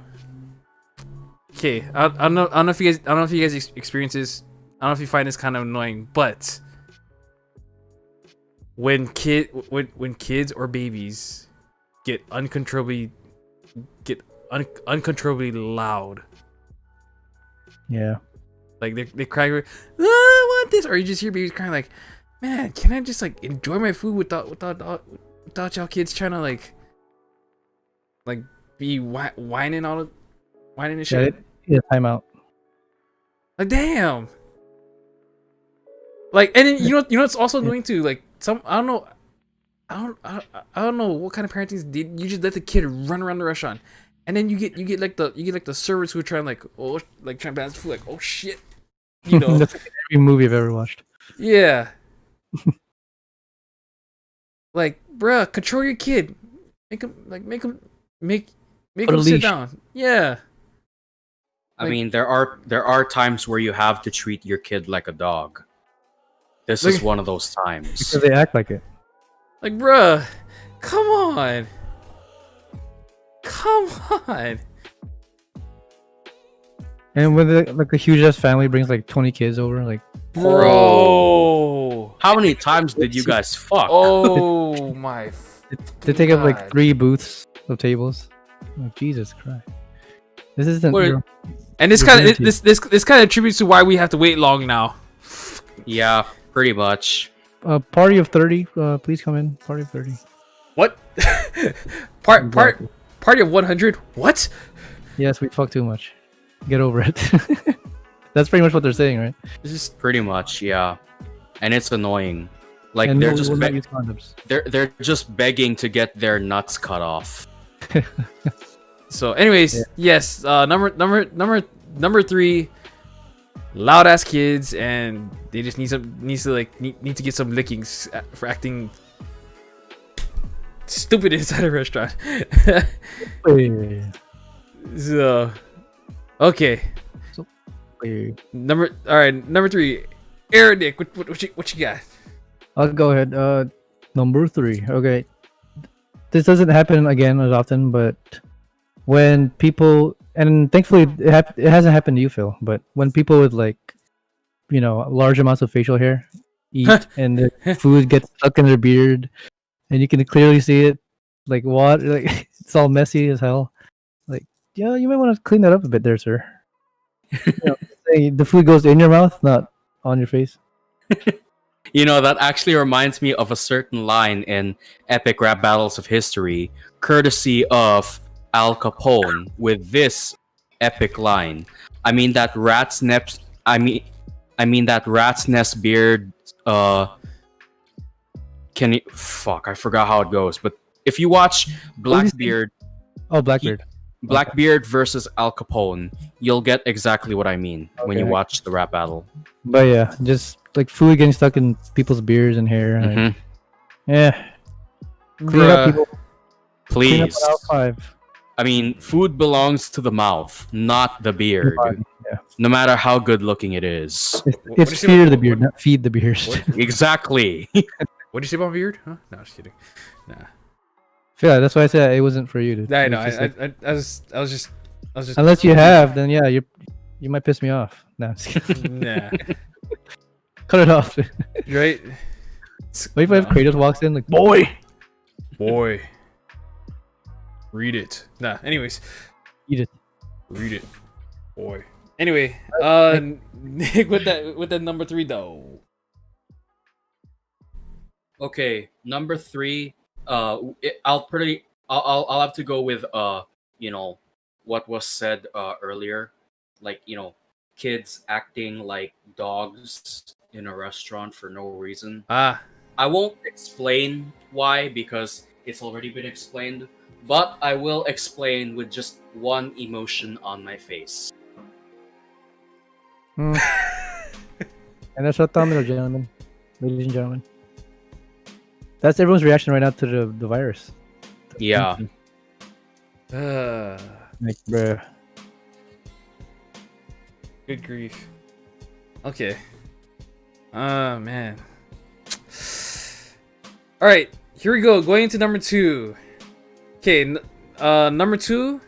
Okay. I don't know if you guys experience this. I don't know if you find this kind of annoying, but when kids or babies get uncontrollably loud. Yeah. Like they cry, I want this, or you just hear babies crying like, man, can I just like enjoy my food without y'all kids trying to like be whining and shit. Yeah, time out. Like damn. Like, and then you know it's also annoying too. Like I don't know what kind of parenting did you just let the kid run around the restaurant, and then you get like the servers who are trying trying to balance food, like, oh shit, That's like every movie I've ever watched. Yeah. Like, bruh, control your kid. Make him sit leash. down. Yeah. I mean, there are times where you have to treat your kid like a dog. This is one of those times. Because they act like it. Like, bruh, come on. Come on. And when a huge ass family brings like 20 kids over, like, Bro. How many times did you guys fuck? Oh my. they take up like God. 3 booths of tables. Like, Jesus Christ. This isn't. What- And this kind of this kind of attributes to why we have to wait long now. Yeah, pretty much. Party of 30. Please come in. Party of 30. What? Party of 100? What? Yes, we fuck too much. Get over it. That's pretty much what they're saying, right? It's just Pretty much, yeah. And it's annoying. Like And they're no, we just will not use condoms. they're just begging to get their nuts cut off. so. Anyways, yes. Number 3. Loud ass kids, and they just need to get some lickings for acting stupid inside a restaurant. Hey. So, okay. Hey. Number 3. Aaron, Nick, what you got? I'll go ahead. Number 3. Okay. This doesn't happen again as often, but when people, and thankfully it hasn't happened to you, Phil, but when people with like, large amounts of facial hair eat and the food gets stuck in their beard, and you can clearly see it, like what, like it's all messy as hell. Like, yeah, you might want to clean that up a bit there, sir. The food goes in your mouth, not on your face. That actually reminds me of a certain line in Epic Rap Battles of History, courtesy of Al Capone, with this epic line. I mean that rat's nest beard. Fuck, I forgot how it goes. But if you watch Blackbeard, Blackbeard versus Al Capone, you'll get exactly what I mean when you watch the rap battle. But yeah, just like food getting stuck in people's beards and hair. Like, yeah. Clean it up, people. Clean up Please. on aisle 5. I mean, food belongs to the mouth, not the beard. Yeah. No matter how good looking it is. It's fear the beard, not feed the beard. Exactly. What'd you say about beard? Huh? No, just kidding. Nah. Yeah, that's why I said it wasn't for you. I know. I was just. Unless you have, then yeah, you might piss me off. No, I'm just kidding. Nah. Cut it off. Right. What if Kratos walks in like, boy, read it. Nah. Anyways. Read it, boy. Anyway, Nick, with that number 3 though. Okay, number 3. I'll have to go with what was said earlier, like kids acting like dogs in a restaurant for no reason. I won't explain why because it's already been explained, but I will explain with just one emotion on my face. And that's our thumbnail, gentlemen, ladies and gentlemen. That's everyone's reaction right now to the virus. Yeah. Like, bruh. Good grief. Okay. Man. All right, here we go. Going into number 2. Okay, number 2.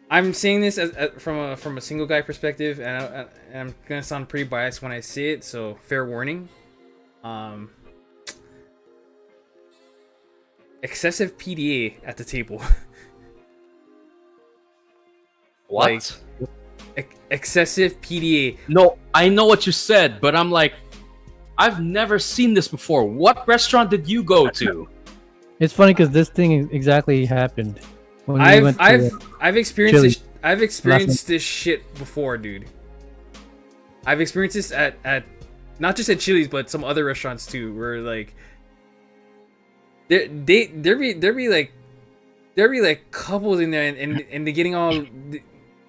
I'm saying this as from a single guy perspective, and I'm gonna sound pretty biased when I say it, so fair warning. Excessive PDA at the table. What? Excessive PDA. No, I know what you said, but I'm like, I've never seen this before. What restaurant did you go to? It's funny because this thing exactly happened. When I've experienced Chili's. I've experienced this shit before, dude. I've experienced this at not just at Chili's, but some other restaurants too, where like there be like couples in there, and they're getting all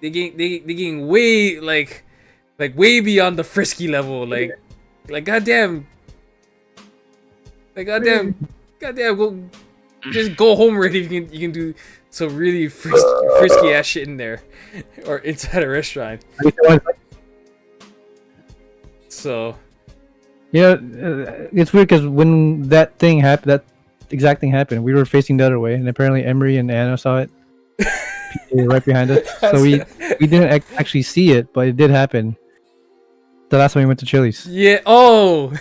they getting way like way beyond the frisky level, like goddamn, go just go home already. You can do some really frisky ass shit in there or inside a restaurant. So yeah, it's weird because when that thing happened, that exact thing happened, we were facing the other way, and apparently Emery and Anna saw it right behind us. So we didn't actually see it, but it did happen. The last time we went to Chili's. Yeah. Oh.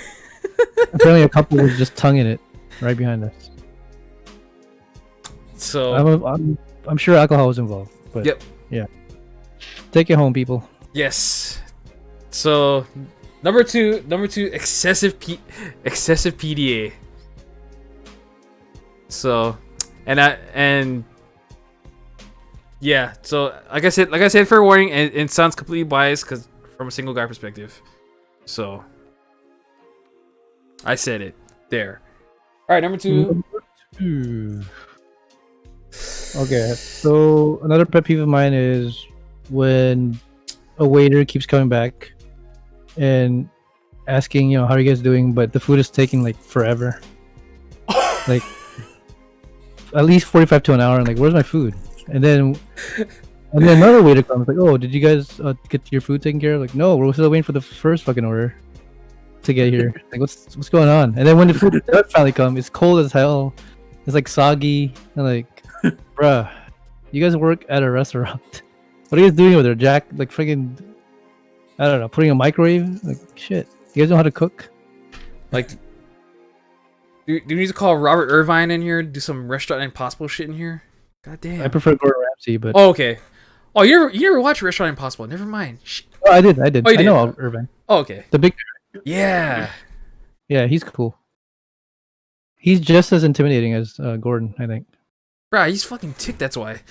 Apparently, a couple was just tonguing it right behind us. So I'm sure alcohol was involved. But yep. Yeah. Take it home, people. Yes. So number two, excessive PDA. So, and yeah. So like I said, fair warning, and it sounds completely biased because from a single guy perspective. So I said it there. All right, number two. Okay, so another pet peeve of mine is when a waiter keeps coming back and asking, how are you guys doing? But the food is taking like forever, like at least 45 to an hour. And like, where's my food? And then another waiter comes like, oh, did you guys get your food taken care of? Like, no, we're still waiting for the first fucking order to get here. Like, what's going on? And then when the food does finally come, it's cold as hell. It's like soggy and like. Bruh, you guys work at a restaurant. What are you guys doing over there, Jack? Like freaking, I don't know, putting a microwave? Like shit. You guys know how to cook? Like, do you need to call Robert Irvine in here? Do some Restaurant Impossible shit in here? God damn. I prefer Gordon Ramsay, but oh, okay. Oh, you never watched Restaurant Impossible? Never mind. Oh, I did. Oh, you I did? know Irvine. Oh, okay. The big. Yeah. Yeah, he's cool. He's just as intimidating as Gordon, I think. Bruh, he's fucking ticked, that's why.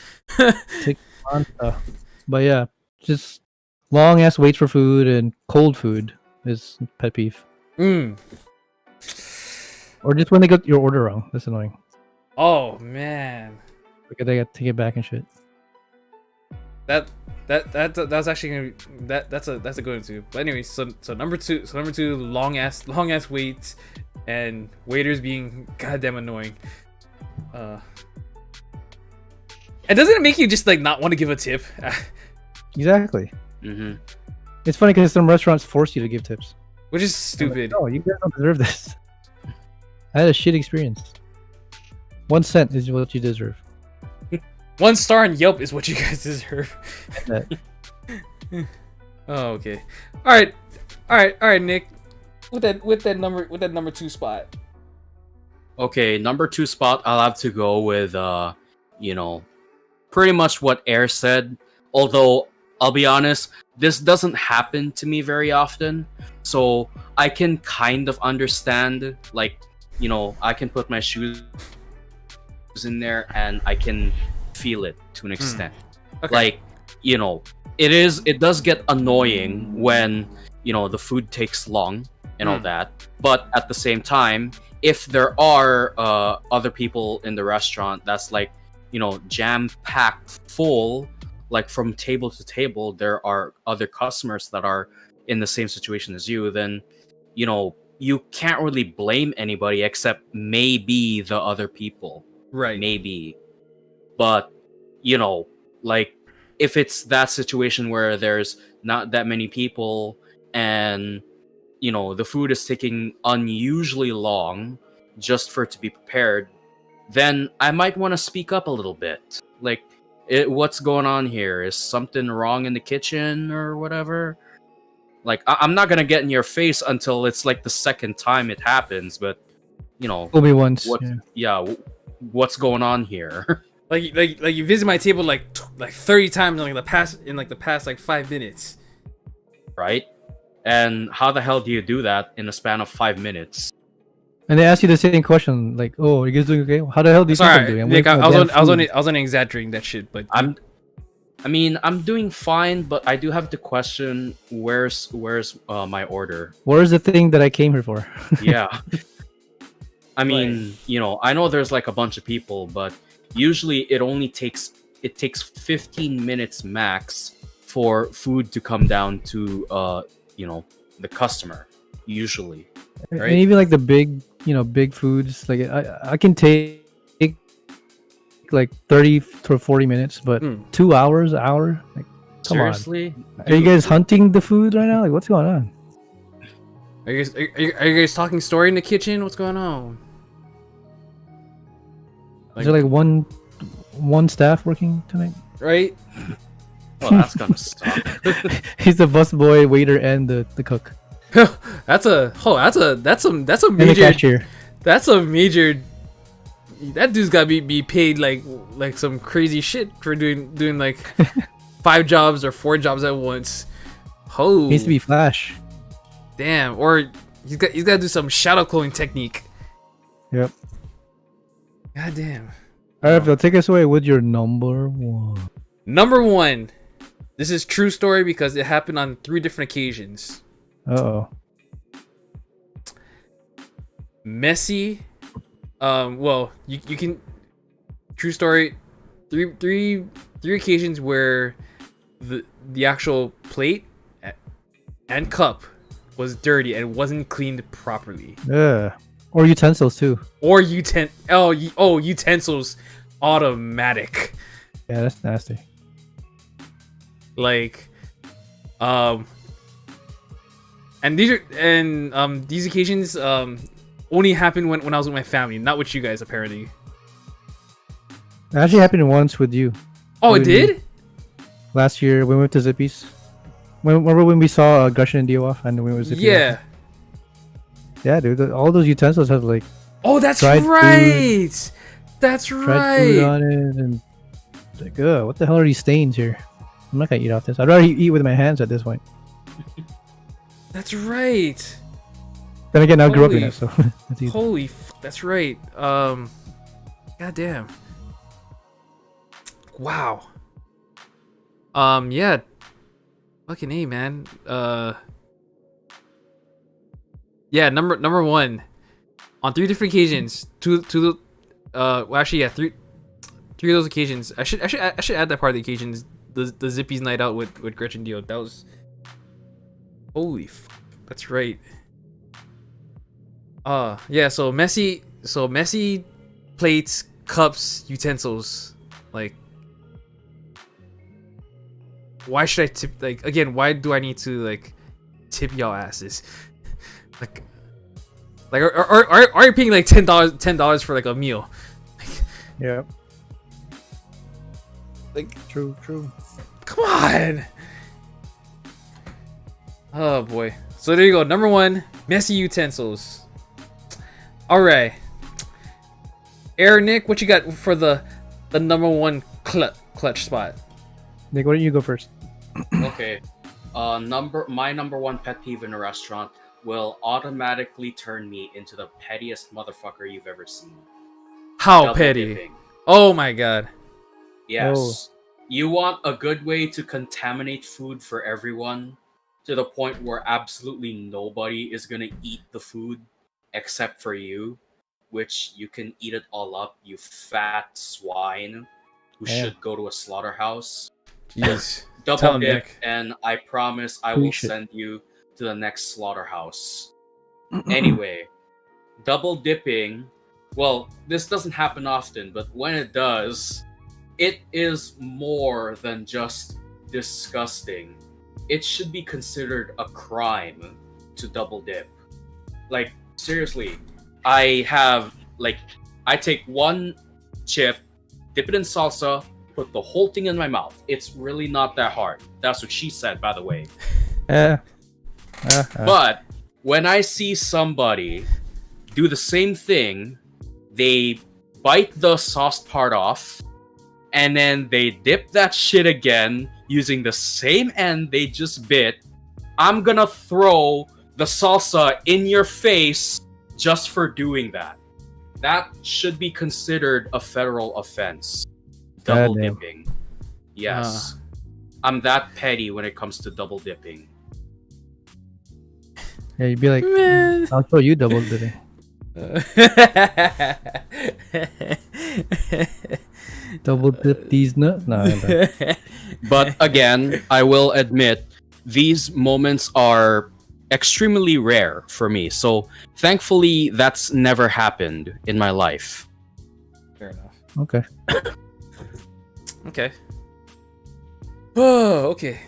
But yeah, just long ass waits for food and cold food is pet peeve. Or just when they get your order wrong. That's annoying. Oh man. Like they got to take it back and shit. That's actually gonna be, that's a good one too. But anyway, so number two, long ass waits and waiters being goddamn annoying. And doesn't it make you just like not want to give a tip? Exactly. Mm-hmm. It's funny because some restaurants force you to give tips, which is stupid. Like, no, you guys don't deserve this. I had a shit experience. 1 cent is what you deserve. 1 star on Yelp is what you guys deserve. That- Oh, okay. All right, Nick. With that number 2 spot. Okay, number 2 spot, I'll have to go with, pretty much what Air said. Although, I'll be honest, this doesn't happen to me very often. So, I can kind of understand, like, I can put my shoes in there and I can feel it to an extent. Okay. Like, it does get annoying when, the food takes long and all that. But at the same time, if there are other people in the restaurant that's like, jam-packed full, like from table to table, there are other customers that are in the same situation as you, then, you can't really blame anybody except maybe the other people. Right. Maybe. But, like, if it's that situation where there's not that many people and, the food is taking unusually long just for it to be prepared, then I might want to speak up a little bit. Like, what's going on here? Is something wrong in the kitchen or whatever? Like, I'm not going to get in your face until it's like the second time it happens, but, Only once. What's going on here? Like you visit my table like 30 times in the past like 5 minutes. Right? And how the hell do you do that in a span of 5 minutes? And they ask you the same question, like, "Oh, are you guys doing okay? How the hell do you think I'm doing?" I'm Nick, waiting for I was damn food." only exaggerating that shit, but I'm doing fine, but I do have to question where's my order. Where's the thing that I came here for? Yeah. I mean, I know there's like a bunch of people, but usually it takes 15 minutes max for food to come down to the customer usually. Right? And even like the big foods, like I can take like 30 to 40 minutes, but 2 hours, hour, like, come Seriously? on. Are you guys hunting the food right now? Like, what's going on? are you guys talking story in the kitchen? What's going on? Is there like one staff working tonight? Right? Oh, that's gonna suck. He's the busboy, waiter, and the cook. that's a And the major. cashier. That's a major. That dude's gotta be paid like some crazy shit for doing like 5 jobs or 4 jobs at once. Oh, Needs to be Flash. damn! Or he's got to do some shadow cloning technique. Yep. God damn. Alright, Phil, take us away with your number 1. Number 1. This is true story because it happened on 3 different occasions. Uh-oh. Messy. Well, you can. True story. Three occasions where the actual plate and cup was dirty and wasn't cleaned properly. Yeah. Or utensils too. Or utensils automatic. Yeah, that's nasty. Like, and these occasions only happened when I was with my family, not with you guys apparently. It actually happened once with you. Oh, it With did? me. Last year when we went to Zippy's. Remember when we saw Grushin and Dio off and we went to Zippy's? Yeah. Yeah, dude. All those utensils have like Oh, that's dried right. That's dried food right. on it, and it's like, ugh, what the hell are these stains here? I'm not gonna eat off this. I'd rather eat with my hands at this point. That's right. Then again, I grew up in Holy it, so it's easy. Holy, that's right. God damn. Wow. Yeah. Fucking A, man. Yeah, number 1. On 3 different occasions, well, actually, yeah, three of those occasions. I should add that part of the occasions. The Zippy's night out with Gretchen Dio. That was. Holy fuck. That's right. Yeah, so messy plates, cups, utensils. Like, why should I tip? Like, again, why do I need to like tip y'all asses? like, are you paying like $10 for like a meal? Like, Yeah. Like, True. come on. Oh boy. So there you go. Number 1, messy utensils. All right. Air Nick, what you got for the number 1 clutch spot? Nick, why don't you go first? Okay. My number 1 pet peeve in a restaurant will automatically turn me into the pettiest motherfucker you've ever seen. How Double petty? dipping. Oh my god. Yes. Oh. You want a good way to contaminate food for everyone to the point where absolutely nobody is going to eat the food except for you, which you can eat it all up, you fat swine who Damn. should go to a slaughterhouse. Jeez. Double Tell him, dip, Nick. and I promise I We will should. send you to the next slaughterhouse. Anyway, double dipping, well, this doesn't happen often, but when it does, it is more than just disgusting. It should be considered a crime to double dip. Like, seriously, I take one chip, dip it in salsa, put the whole thing in my mouth. It's really not that hard. That's what she said, by the way. But when I see somebody do the same thing, they bite the sauce part off, and then they dip that shit again using the same end they just bit, I'm gonna throw the salsa in your face just for doing that. That should be considered a federal offense. Double Goddamn. dipping. Yes. I'm that petty when it comes to double dipping. Yeah, you'd be like, Man. I'll show you double dipping. Double dip these nuts. No, But again, I will admit, these moments are extremely rare for me. So thankfully, that's never happened in my life. Fair enough. Okay. Okay. Oh, okay.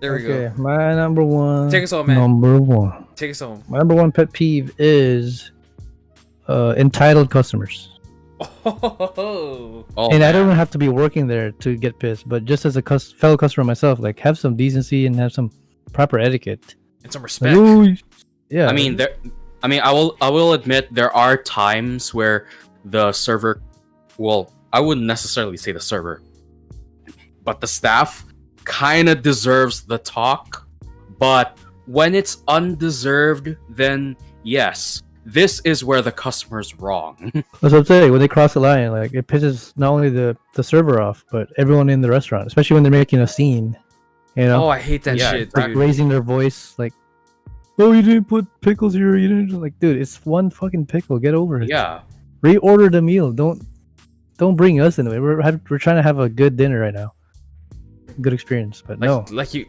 There we Okay, go. my number 1. Take us home, man. Number 1. Take us home. My number 1 pet peeve is entitled customers. Oh, Oh, And I don't man. have to be working there to get pissed, but just as a fellow customer myself, like, have some decency and have some proper etiquette. and some Like, respect. ooh, yeah. I will admit there are times where the server, well, I wouldn't necessarily say the server, but the staff kind of deserves the talk. But when it's undeserved, then yes, this is where the customer's wrong. That's what I'm saying. When they cross the line, like, it pisses not only the server off, but everyone in the restaurant, especially when they're making a scene. You know, Oh, I hate that Yeah, shit, like dude. raising their voice, like, "Oh, you didn't put pickles here. You didn't." Like, dude, it's one fucking pickle. Get over it. Yeah. Reorder the meal. Don't bring us into it. We're trying to have a good dinner right now. Good experience, but no. Like you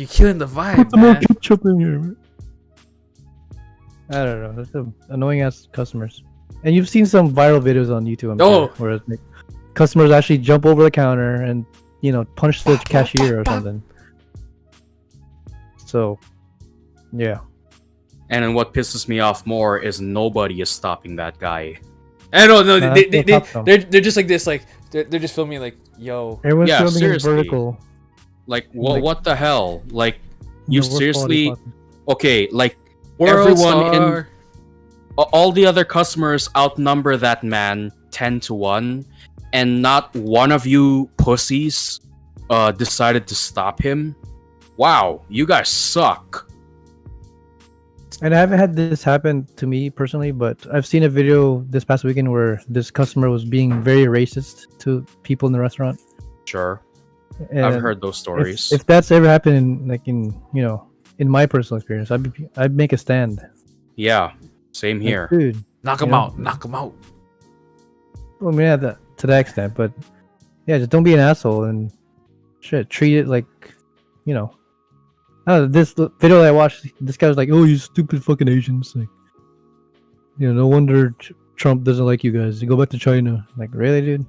killing the vibe, Put some more man. ketchup in here. Man. I don't know. That's some annoying ass customers. And you've seen some viral videos on YouTube, I'm Oh. sure, where it's like, customers actually jump over the counter and, you know, punch the cashier or something. So, yeah. And then what pisses me off more is nobody is stopping that guy. I don't know. Nah, They that's no top they're just like this. Like they're just filming like, yo. Everyone's Yeah, filming in seriously. vertical. Like, Like- what the hell? Like, in you the worst seriously... quality possible. Okay, like, World everyone in... star. all the other customers outnumber that man 10-1, and not one of you pussies decided to stop him. Wow, you guys suck. And I haven't had this happen to me personally, but I've seen a video this past weekend where this customer was being very racist to people in the restaurant. Sure, And I've heard those stories. If that's ever happened in my personal experience, I'd make a stand. Yeah, same Like, here. dude. Knock him Yeah. out. Knock him out. Well, I mean, yeah, to that extent, but yeah, just don't be an asshole and shit. Treat it like, you know. This video that I watched, this guy was like, "Oh, you stupid fucking Asians!" Like, you know, no wonder Trump doesn't like you guys. You go back to China. Like, really, dude?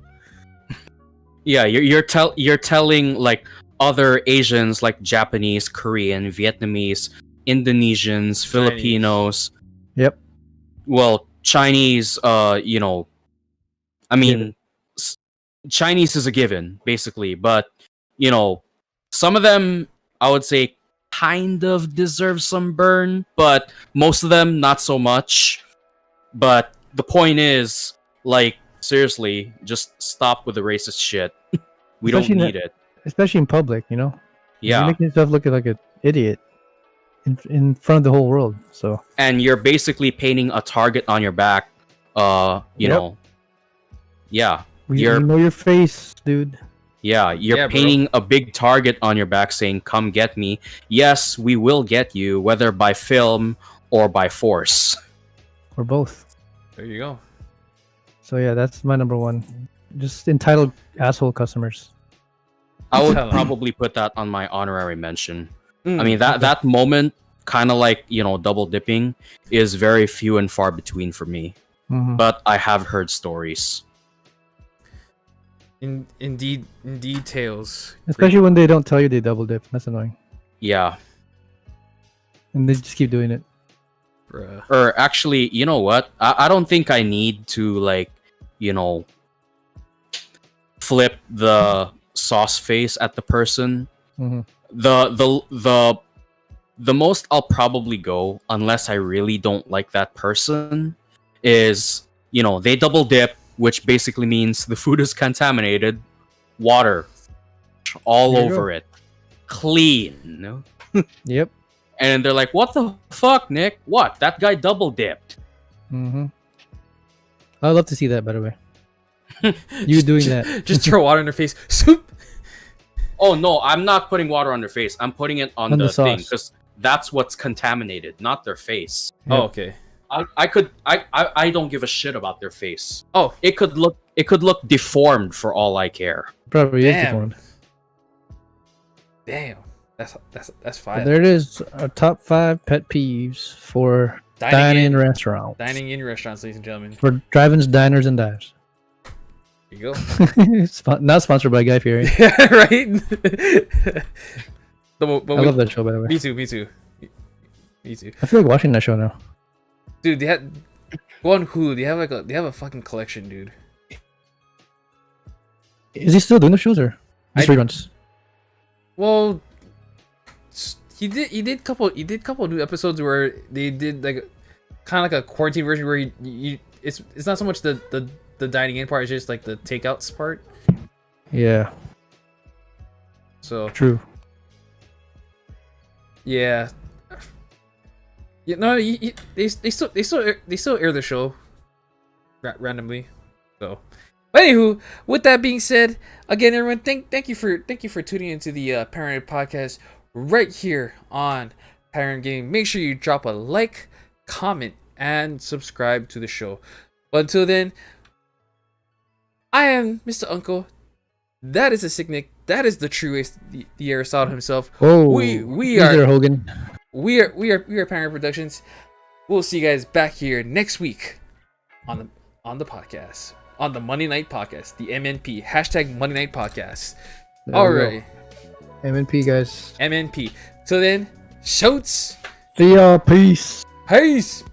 Yeah, you're telling like other Asians, like Japanese, Korean, Vietnamese, Indonesians, Filipinos. Yep. Well, Chinese. I mean, Chinese is a given, basically. But some of them I would say kind of deserve some burn, but most of them not so much. But the point is, like, seriously, just stop with the racist shit. We don't need it. Especially in public, Yeah. You're making yourself look like an idiot in front of the whole world. So. And you're basically painting a target on your back. Yeah. You know your face, dude. Yeah, you're painting a big target on your back saying, come get me. Yes, we will get you, whether by film or by force. Or both. There you go. So yeah, that's my number one. Just entitled asshole customers. I would probably put that on my honorary mention. I mean, that moment, kind of like, double dipping, is very few and far between for me. Mm-hmm. But I have heard stories. In details. Especially when they don't tell you they double dip. That's annoying. Yeah. And they just keep doing it. Bruh. Or actually, you know what? I don't think I need to, like, flip the sauce face at the person. Mm-hmm. The most I'll probably go, unless I really don't like that person, is, they double dip, which basically means the food is contaminated, water all over it, clean. Yep. And they're like, what the fuck, Nick? What? That guy double dipped. Mm-hmm. I'd love to see that, by the way. You doing that. Just throw water in their face. Soup. Oh, no, I'm not putting water on their face. I'm putting it on the thing, sauce. because that's what's contaminated, not their face. Yep. Oh, okay. I don't give a shit about their face. Oh, It could look deformed for all I care. Probably is Damn. deformed. damn. That's But fire. there it is. Our top 5 pet peeves for dining in restaurants. Dining in restaurants, ladies and gentlemen. For drive-ins, diners, and dives. There you go. Not sponsored by Guy Fieri. Yeah, right? I love that show, by the way. Me too. I feel like watching that show now. Dude, they had go on Hulu. They have a fucking collection, dude. Is he still doing the shows or just reruns? Well, he did couple new episodes where they did like kind of like a quarantine version where it's not so much the dining in part, it's just like the takeouts part. Yeah, So true. yeah. Yeah, no, they still air the show randomly. So, but anywho, with that being said, again, everyone, thank you for tuning into the Panoramic Podcast right here on Panoramic Gaming. Make sure you drop a like, comment, and subscribe to the show. But until then, I am Mr. Uncle. That is the Sick Nick. That is the true ace, the Aristotle himself. Oh, we are are there, Hogan. We are Panoramic Productions. We'll see you guys back here next week on the podcast, on the Monday Night Podcast, the MNP hashtag Monday Night Podcast. All right, MNP guys. MNP. Till then, shouts. See y'all. Peace. Peace.